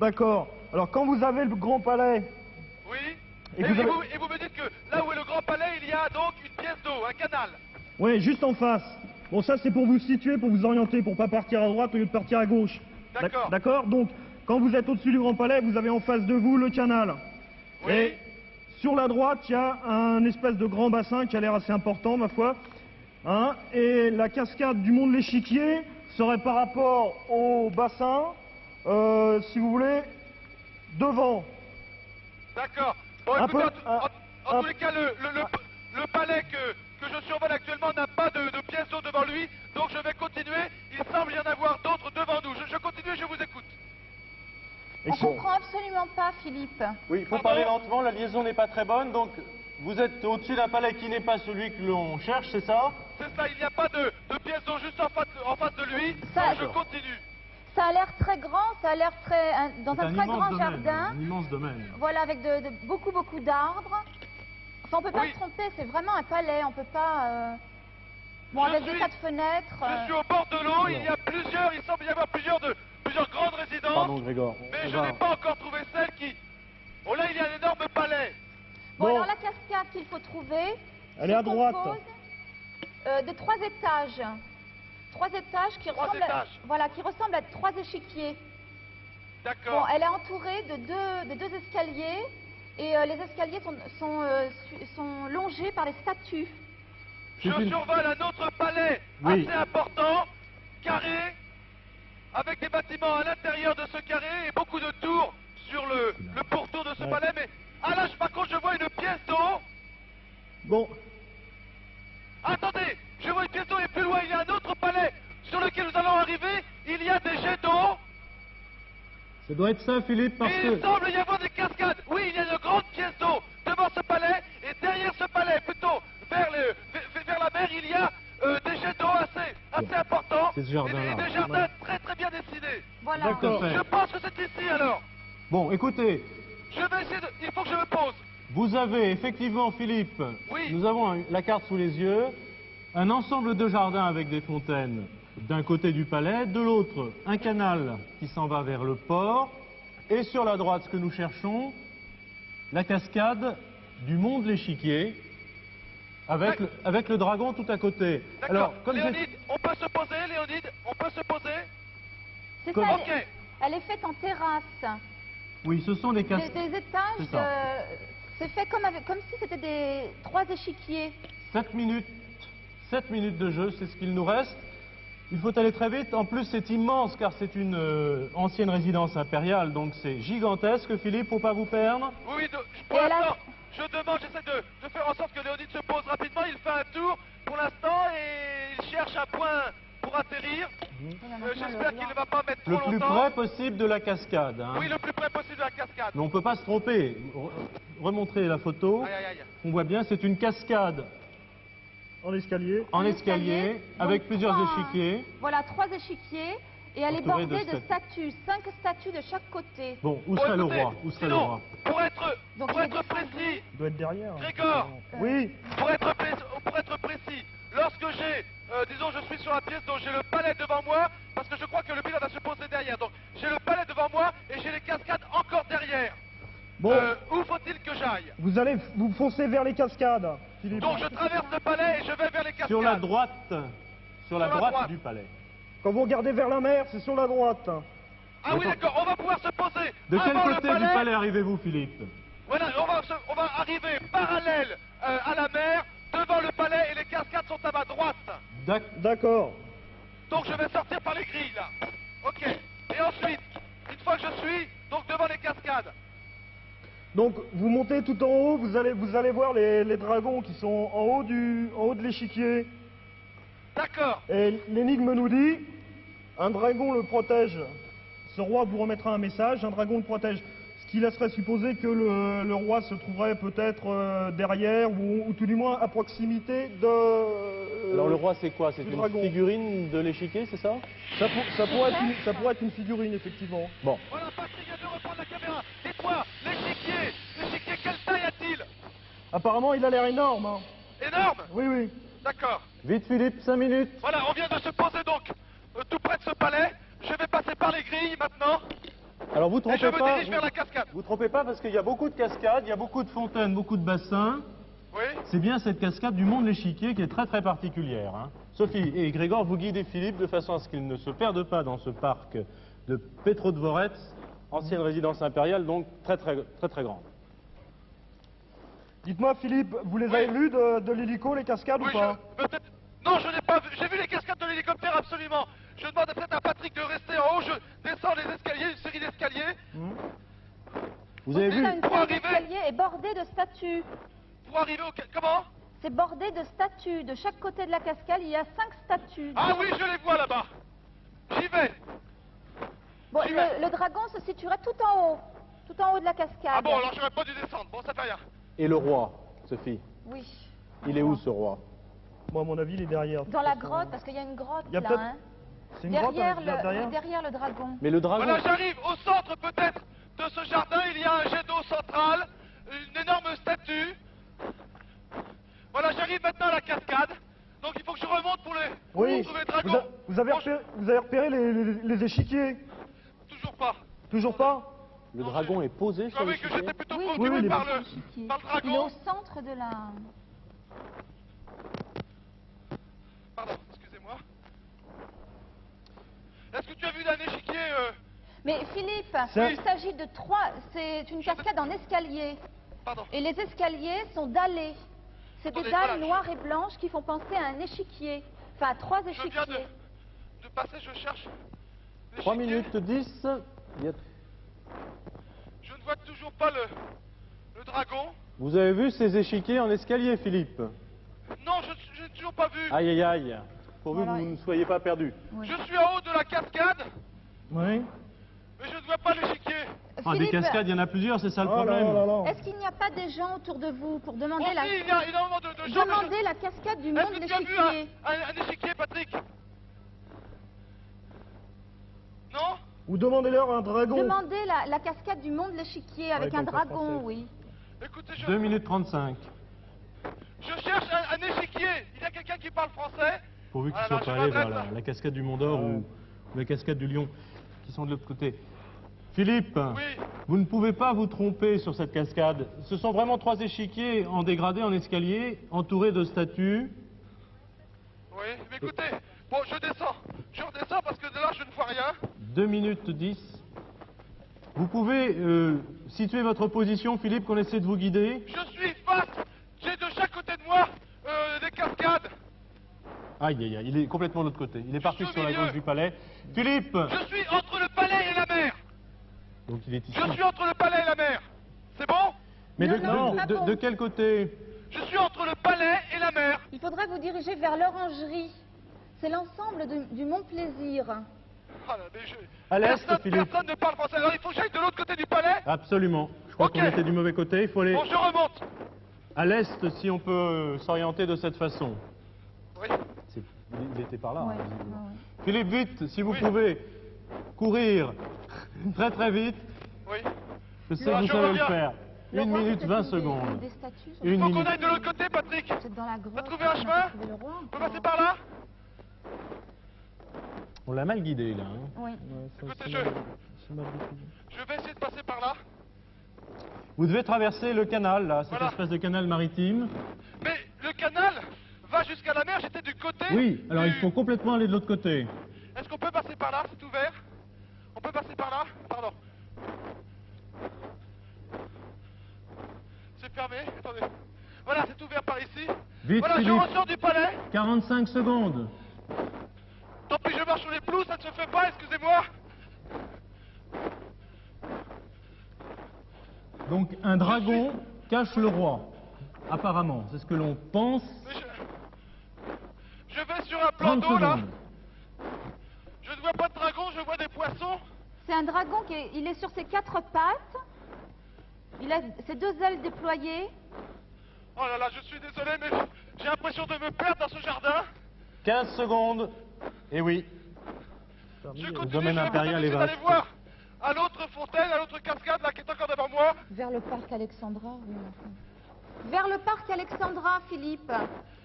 D'accord. Alors quand vous avez le Grand Palais, Oui. Et Et, vous avez- vous me dites que là où est le grand palais, il y a donc une pièce d'eau, un canal. oui, juste en face. Bon, ça c'est pour vous situer, pour vous orienter, pour pas partir à droite au lieu de partir à gauche. D'accord. D'accord. Donc, quand vous êtes au-dessus du Grand Palais, vous avez en face de vous le canal. Oui. Et sur la droite, il y a un espèce de grand bassin qui a l'air assez important, ma foi. Hein, et la cascade du mont de l'Échiquier serait par rapport au bassin, si vous voulez, devant. D'accord. Bon, Un écoutez, peu, en tous les cas, le palais que je survole actuellement n'a pas de pièce d'eau devant lui, donc je vais continuer. Il semble y en avoir d'autres devant nous. Je continue, je vous écoute. Et On si- comprend absolument pas, Philippe. Oui, il faut Pardon parler lentement, la liaison n'est pas très bonne, donc vous êtes au-dessus d'un palais qui n'est pas celui que l'on cherche, c'est ça? C'est ça, il n'y a pas de pièce d'eau juste en face de lui, Ça- donc je continue. Ça a l'air très grand, ça a l'air très dans C'est un très grand jardin. un immense domaine. Voilà, avec beaucoup d'arbres. Enfin, on peut pas Oui. se tromper, c'est vraiment un palais, on peut pas... Bon, Je avec des suis- tas de fenêtres. Je suis au bord de l'eau, il semble y avoir plusieurs grandes résidences, Pardon, Grégor. mais On je va- n'ai pas encore trouvé celle qui... Oh là, il y a un énorme palais. Bon, Bon. alors la cascade qu'il faut trouver... Elle est à se droite. compose, de 3 étages. 3 étages qui Trois ressemblent étages. voilà, qui ressemblent à 3 échiquiers. Bon, D'accord. elle est entourée de deux escaliers et les escaliers sont longés par les statues. Je survole un autre palais Oui. assez important, carré, avec des bâtiments à l'intérieur de ce carré et beaucoup de tours sur le pourtour de ce palais, mais à là, par contre, je vois une pièce d'eau. Bon, Attendez, je vois une pièce d'eau et plus loin, il y a un autre palais sur lequel nous allons arriver. Il y a des jets d'eau. Ça doit être ça, Philippe, parce Et il que... semble y avoir des cascades. Oui, il y a une grande pièce d'eau devant ce palais. Et derrière ce palais, plutôt vers la mer, il y a des jets d'eau assez importants. C'est ce jardin-là. Et des jardins très bien dessinés. Voilà. d'accord. Je pense que c'est ici alors. Bon, écoutez, Je vais essayer de... Il faut que je me pose. vous avez effectivement, Philippe, Oui. nous avons la carte sous les yeux, un ensemble de jardins avec des fontaines d'un côté du palais, de l'autre, un canal qui s'en va vers le port, et sur la droite, ce que nous cherchons, la cascade du mont de l'Échiquier, avec le dragon tout à côté. D'accord. comme j'ai- Léonide, on peut se poser, Léonide. On peut se poser. C'est Comme- ça, Ok. elle est faite en terrasse. Oui, ce sont des Des, cascades. des étages, C'est ça. c'est fait comme si c'était des 3 échiquiers. 7 minutes de jeu, c'est ce qu'il nous reste. Il faut aller très vite. En plus, c'est immense car c'est une ancienne résidence impériale, donc c'est gigantesque. Philippe, faut pas vous perdre. Oui, pour Et l'instant, je demande, j'essaie de faire en sorte que Léonide se pose rapidement. Il fait un tour pour l'instant et il cherche un point pour atterrir. J'espère qu'il ne va pas mettre trop Le plus longtemps. près possible de la cascade. Hein. Oui, le plus près possible de la cascade. Mais on ne peut pas se tromper. Remontrer la photo. Aïe, aïe, aïe. On voit bien, c'est une cascade en escalier. en escalier, donc avec plusieurs 3, échiquiers. Voilà, 3 échiquiers. Et elle est Entourée bordée de de statues, 5 statues de chaque côté. Bon, où Bon, serait le écoutez, roi Où serait le sinon, roi pour être Donc, il est descendu. précis, Il doit être derrière. Grégor, Oui, pour être précis, lorsque j'ai, disons, je suis sur la pièce, donc j'ai le palais devant moi, parce que je crois que le bilan va se poser derrière. Donc j'ai le palais devant moi et j'ai les cascades encore derrière. bon, Où faut-il que j'aille? vous foncez vers les cascades, Philippe. Donc je traverse le palais et je vais vers les cascades. Sur la droite. Sur la la droite droite. du palais. Quand vous regardez vers la mer, c'est sur la droite. Ah oui, d'accord, on va pouvoir se poser. De quel avant le côté du palais arrivez-vous, Philippe? Voilà, on va arriver parallèle à la mer, devant le palais et les cascades sont à ma droite. D'accord. Donc je vais sortir par les grilles là. Ok. Et ensuite, une fois que je suis, donc devant les cascades. Donc vous montez tout en haut, vous allez voir les dragons qui sont en haut de l'échiquier. D'accord. Et l'énigme nous dit, un dragon le protège. Ce roi vous remettra un message, un dragon le protège. Ce qui laisserait supposer que le roi se trouverait peut-être derrière ou tout du moins à proximité de... Alors le roi c'est quoi? C'est du une dragon. figurine de l'échiquier, c'est ça? Ça pourrait être une figurine, effectivement. Bon. Voilà, Patrick vient de reprendre la caméra. Dites-moi, l'échiquier, quelle taille a-t-il? Apparemment, il a l'air énorme. Hein. Énorme. Oui, oui. D'accord. Vite Philippe, 5 minutes. Voilà, on vient de se poser donc tout près de ce palais. Je vais passer par les grilles maintenant. Alors vous Et je trompez me pas. dirige vers la cascade. Vous trompez pas parce qu'il y a beaucoup de cascades, il y a beaucoup de fontaines, beaucoup de bassins. Oui. C'est bien cette cascade du mont de l'Échiquier qui est très particulière. Hein. Sophie et Grégor, vous guidez Philippe de façon à ce qu'il ne se perde pas dans ce parc de Petrodvorets, ancienne résidence impériale, donc très grande. Dites-moi, Philippe, vous les avez vus de l'hélico, les cascades Oui, ou pas? peut-être. Non, je n'ai pas vu. J'ai vu les cascades de l'hélicoptère, absolument. Je demande peut-être à Patrick de rester en haut. Je descends les escaliers, une série d'escaliers. Vous avez vu Une Pour série arriver- d'escaliers est bordée de statues. Pour arriver au... Comment? C'est bordé de statues. De chaque côté de la cascade, il y a 5 statues. Ah oui, je les vois là-bas. J'y vais. Bon, j'y vais. le dragon se situerait tout en haut de la cascade. Ah bon, alors j'aurais pas dû descendre. Bon, ça fait rien. Et le roi, Sophie? Oui. Il est où ce roi? Moi, à mon avis, il est derrière. Dans la grotte, parce qu'il y a une grotte Il y a là. peut-être- Hein. C'est une grotte Derrière, hein, derrière. derrière le dragon. Mais le dragon... Voilà, j'arrive au centre peut-être de ce jardin. Il y a un jet d'eau central, une énorme statue. Voilà, j'arrive maintenant à la cascade. Donc il faut que je remonte pour Oui, trouver le dragon. vous avez repéré les échiquiers? Toujours pas. Toujours pas? Le dragon est posé Ah sur oui, l'échiquier? que j'étais plutôt Oui, préoccupé oui, par il est le échiquier. par le Il est dragon. au centre de la... Pardon, excusez-moi. Est-ce que tu as vu d'un échiquier Mais Philippe, Ça- il s'agit de 3... C'est une cascade en escalier. Pardon. Et les escaliers sont dallés. C'est des Attendez, dalles voilà, noires et blanches qui font penser à un échiquier. Enfin, à 3 Je viens échiquiers. de passer, je cherche. 3 l'échiquier. minutes 10. Il y a- vois toujours pas le dragon. Vous avez vu ces échiquiers en escalier, Philippe? Non, je n'ai toujours pas vu. Aïe, aïe, aïe. Pourvu Voilà. que vous ne soyez pas perdus. Oui. Je suis en haut de la cascade, Oui. mais je ne vois pas l'échiquier. Ah, des Philippe, cascades, il y en a plusieurs, c'est ça le Oh là problème. là là. est-ce qu'il n'y a pas des gens autour de vous pour Oh demander si, il y a énormément de gens. mais Demandez la cascade du Est-ce monde que de tu as vu l'échiquier. un échiquier, Patrick? Non? Ou demandez-leur un dragon. Demandez la cascade du monde de l'échiquier avec un comme ça, dragon, français. oui. Écoutez, 2 minutes 35. je cherche un échiquier. Il y a quelqu'un qui parle français? Pourvu qu'ils Ah, ne soient non, pas je allés vers m'adresse, la cascade du Mont d'Or ou la cascade du Lion, qui sont de l'autre côté. Philippe, Oui. vous ne pouvez pas vous tromper sur cette cascade. Ce sont vraiment 3 échiquiers en dégradé, en escalier, entourés de statues. Oui, mais écoutez, bon, je descends. Je redescends parce que de là, je ne vois rien. 2 minutes 10. Vous pouvez situer votre position, Philippe, qu'on essaie de vous guider. Je suis face. J'ai de chaque côté de moi des cascades. Aïe, aïe, aïe, il est complètement de l'autre côté. Il est parti suis au sur la milieu. gauche du palais. Philippe. Je suis entre le palais et la mer. Donc il est ici. Je suis entre le palais et la mer. C'est bon? Mais Non, non, pas bon. de quel côté? Je suis entre le palais et la mer. Il faudra vous diriger vers l'orangerie. C'est l'ensemble du Mont Plaisir. Ah là, mais À l'est, personne, Philippe. personne ne parle français. Alors il faut que j'aille de l'autre côté du palais. Absolument. Je crois Ok. qu'on était du mauvais côté. Il faut aller Bon, je remonte. à l'est si on peut s'orienter de cette façon. Oui. Il était par là. Ouais, hein, visiblement. ouais, ouais. Philippe, vite, si vous Oui. pouvez courir très très vite. Oui. Je sais Non, que vous je savez reviens. le faire. Le 1 roi, minute c'est 20 une secondes. des statues sur Une Faut qu'on minute. aille de l'autre côté, Patrick. Vous êtes dans la grotte. Va trouver un on a chemin. trouvé le roi. On peut passer par là? On l'a mal guidé là. hein. Oui. Écoutez, je vais essayer de passer par là. Vous devez traverser le canal là, cette Voilà. espèce de canal maritime. Mais le canal va jusqu'à la mer. J'étais du côté. Oui, alors il du- faut complètement aller de l'autre côté. Est-ce qu'on peut passer par là? C'est ouvert? On peut passer par là? Pardon. C'est fermé? Attendez. Voilà, c'est ouvert par ici. Vite, Voilà, je Philippe. ressors du palais. 45 secondes. Tant pis, je marche sur les pelouses, ça ne se fait pas, excusez-moi. Donc un dragon cache le roi. Apparemment, c'est ce que l'on pense. Mais je vais sur un plan 30 d'eau là. secondes. Je ne vois pas de dragon, je vois des poissons. C'est un dragon il est sur ses 4 pattes. Il a ses 2 ailes déployées. Oh là là, je suis désolé, mais j'ai l'impression de me perdre dans ce jardin. 15 secondes. Et oui. Je Le continue, domaine je vais impérial est d'aller vaste. voir à l'autre fontaine, à l'autre cascade là qui est encore devant moi. Vers le parc Alexandra, oui. Enfin. Vers le parc Alexandra, Philippe.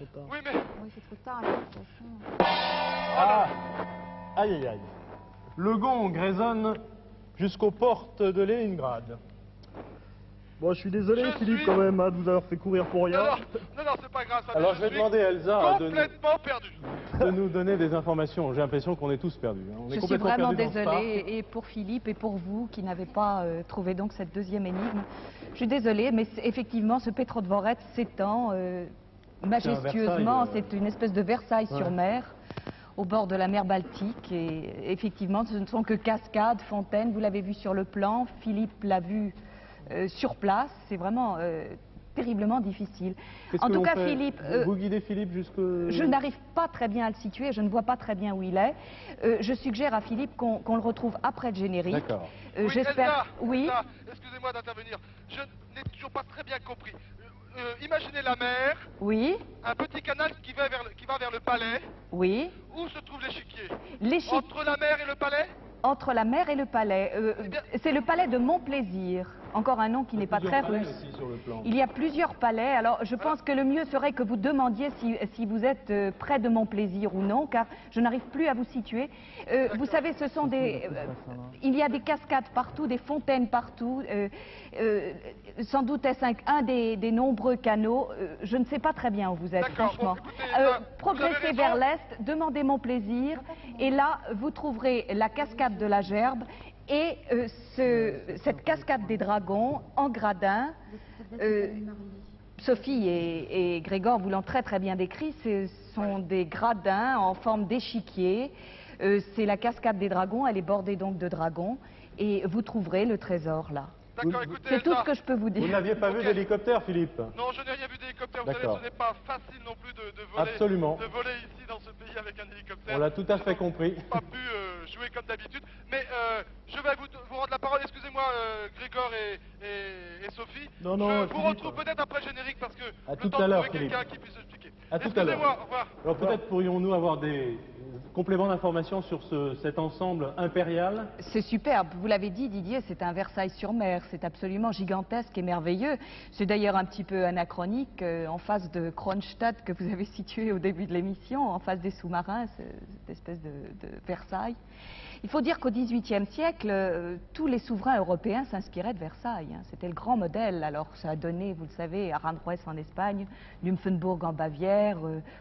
Oui, mais Oui, c'est trop tard, là, de toute façon. Ah. Aïe aïe aïe. Le gong résonne jusqu'aux portes de Leningrad. Bon, je suis désolé, Je Philippe, suis- quand même, hein, de vous avoir fait courir pour rien. non, c'est pas grave. Ça, mais Alors je vais suis demander à Elsa complètement perdu. de nous donner des informations. J'ai l'impression qu'on est tous perdus. hein. On est Je suis complètement vraiment perdus dans ce parc. désolée, et pour Philippe et pour vous qui n'avez pas trouvé donc cette deuxième énigme. Je suis désolée, mais effectivement, ce Petrodvorets s'étend majestueusement. Versailles, C'est une espèce de Versailles sur Ouais. mer, au bord de la mer Baltique. Et effectivement, ce ne sont que cascades, fontaines. Vous l'avez vu sur le plan, Philippe l'a vu sur place. C'est vraiment terriblement difficile. Qu'est-ce En que tout l'on cas, fait Philippe, vous guidez Philippe jusque... je n'arrive pas très bien à le situer, je ne vois pas très bien où il est. Je suggère à Philippe qu'on le retrouve après le générique. D'accord. Oui, J'espère. Elsa, Oui. Elsa, excusez-moi d'intervenir. Je n'ai toujours pas très bien compris. Imaginez la mer, Oui. un petit canal qui va vers le palais. Oui. Où se trouve l'échiquier? L'échiquier Entre la mer et le palais? entre la mer et le palais. Eh bien- C'est le palais de Montplaisir. Encore un nom qui n'est pas très Plusieurs palais russe. ici sur le plan. Il y a plusieurs palais. Alors, je pense que le mieux serait que vous demandiez si vous êtes près de Montplaisir ou non, car je n'arrive plus à vous situer. Vous savez, ce sont des... il y a des cascades partout, des fontaines partout. Sans doute est-ce un des nombreux canaux. Je ne sais pas très bien où vous êtes, D'accord, franchement. bon, écoutez, vous avez Progressez raison. vers l'est, demandez Montplaisir, et là, vous trouverez la cascade de la Gerbe et cette cascade des dragons en gradin. Sophie et Grégor vous l'ont très très bien décrit, ce sont des gradins en forme d'échiquier. C'est la cascade des dragons, elle est bordée donc de dragons, et vous trouverez le trésor là. D'accord, écoutez, C'est tout Elsa. ce que je peux vous Vous dire. n'aviez pas Ok. vu d'hélicoptère, Philippe? Non, je n'ai rien vu d'hélicoptère. Vous savez, D'accord. ce n'est pas facile non plus de voler. Absolument. De voler ici dans ce pays avec un hélicoptère. On l'a tout à fait J'ai donc compris. pas pu jouer comme d'habitude. Mais je vais vous rendre la parole. Excusez-moi, Grégor et Sophie. Non, non, je vous Philippe. retrouve peut-être après le générique parce que À le tout temps à de l'heure, trouver Philippe. quelqu'un qui puisse expliquer. À tout à l'heure. Excusez-moi, au revoir. Alors peut-être pourrions-nous avoir des compléments d'informations sur cet ensemble impérial? C'est superbe, vous l'avez dit Didier, c'est un Versailles-sur-Mer, c'est absolument gigantesque et merveilleux. C'est d'ailleurs un petit peu anachronique en face de Kronstadt que vous avez situé au début de l'émission, en face des sous-marins, cette espèce de Versailles. Il faut dire qu'au XVIIIe siècle, tous les souverains européens s'inspiraient de Versailles. Hein. C'était le grand modèle. Alors ça a donné, vous le savez, Aranjuez en Espagne, Nymphenburg en Bavière,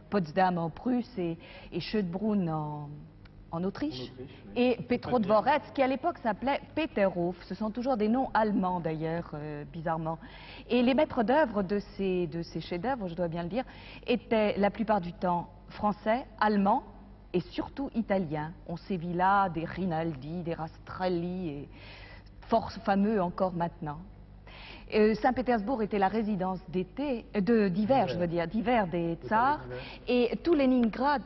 Potsdam en Prusse et Schönbrunn en Autriche. Oui. Et Petrodvorets, qui à l'époque s'appelait Peterhof. Ce sont toujours des noms allemands d'ailleurs, bizarrement. Et les maîtres d'œuvre de ces chefs-d'œuvre, je dois bien le dire, étaient la plupart du temps français, allemands, et surtout italien. On sévit là des Rinaldi, des Rastrelli, et fort fameux encore maintenant. Saint-Pétersbourg était la résidence d'été, d'hiver, je veux dire, d'hiver des tsars, et tout Leningrad,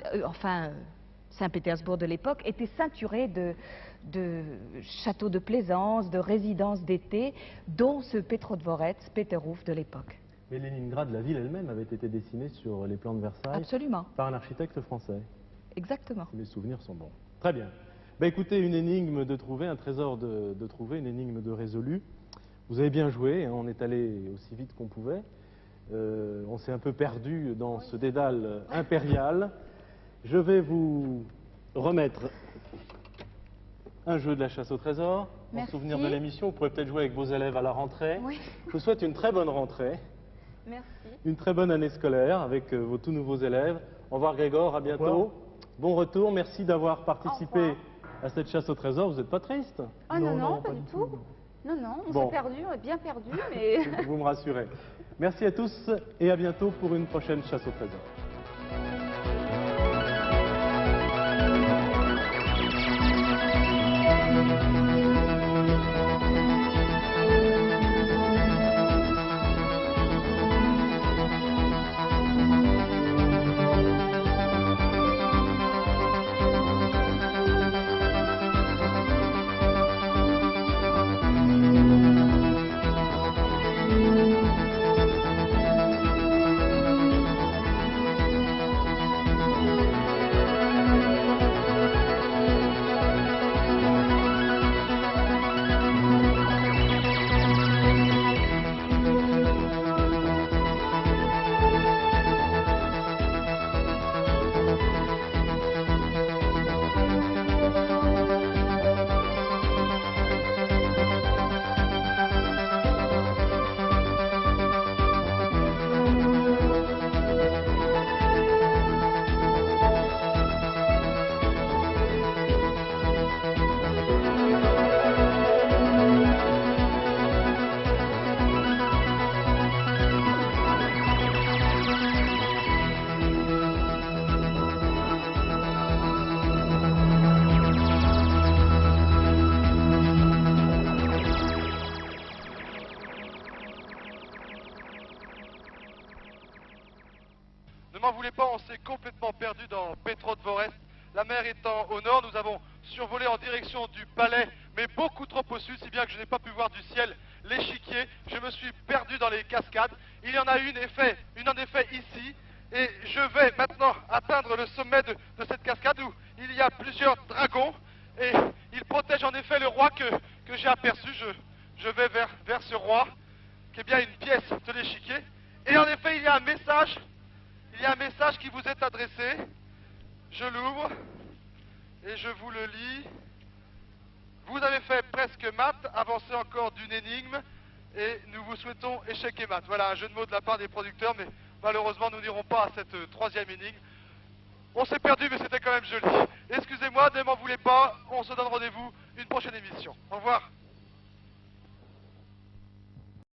Saint-Pétersbourg de l'époque, était ceinturé de châteaux de plaisance, de résidences d'été, dont ce Petrodvorets, Peterhof de l'époque. Mais Leningrad, la ville elle-même, avait été dessinée sur les plans de Versailles Absolument, par un architecte français. exactement. Si mes souvenirs sont bons. Très bien. Ben écoutez, une énigme de trouver, un trésor de trouver, une énigme de résolu. Vous avez bien joué, hein, on est allé aussi vite qu'on pouvait. On s'est un peu perdu dans ce dédale impérial. Je vais vous remettre un jeu de la chasse au trésor. Merci. En souvenir de l'émission, vous pourrez peut-être jouer avec vos élèves à la rentrée. Oui. Je vous souhaite une très bonne rentrée, Merci. une très bonne année scolaire avec vos tout nouveaux élèves. Au revoir Grégor, à bientôt. revoir. Bon retour, merci d'avoir participé revoir. à cette chasse au trésor. Vous n'êtes pas triste? Ah non, Non, non, pas du tout. Non, non, on Bon. s'est perdu, on est bien perdu, mais... Vous me rassurez. Merci à tous et à bientôt pour une prochaine chasse au trésor. Ne m'en voulez pas, on s'est complètement perdu dans Petrodvorets. La mer étant au nord, nous avons survolé en direction du palais, mais beaucoup trop au sud, si bien que je n'ai pas pu voir du ciel l'échiquier. Je me suis perdu dans les cascades. Il y en a une en effet ici. Et je vais maintenant atteindre le sommet de cette cascade où il y a plusieurs dragons. Et ils protègent en effet le roi que j'ai aperçu. Je vais vers ce roi, qui est bien une pièce de l'échiquier. Et en effet, il y a un message. Il y a un message qui vous est adressé. Je l'ouvre et je vous le lis. Vous avez fait presque maths, avancez encore d'une énigme et nous vous souhaitons échec et maths. Voilà un jeu de mots de la part des producteurs, mais malheureusement nous n'irons pas à cette troisième énigme. On s'est perdu, mais c'était quand même joli. Excusez-moi, ne m'en voulez pas, on se donne rendez-vous une prochaine émission. Au revoir.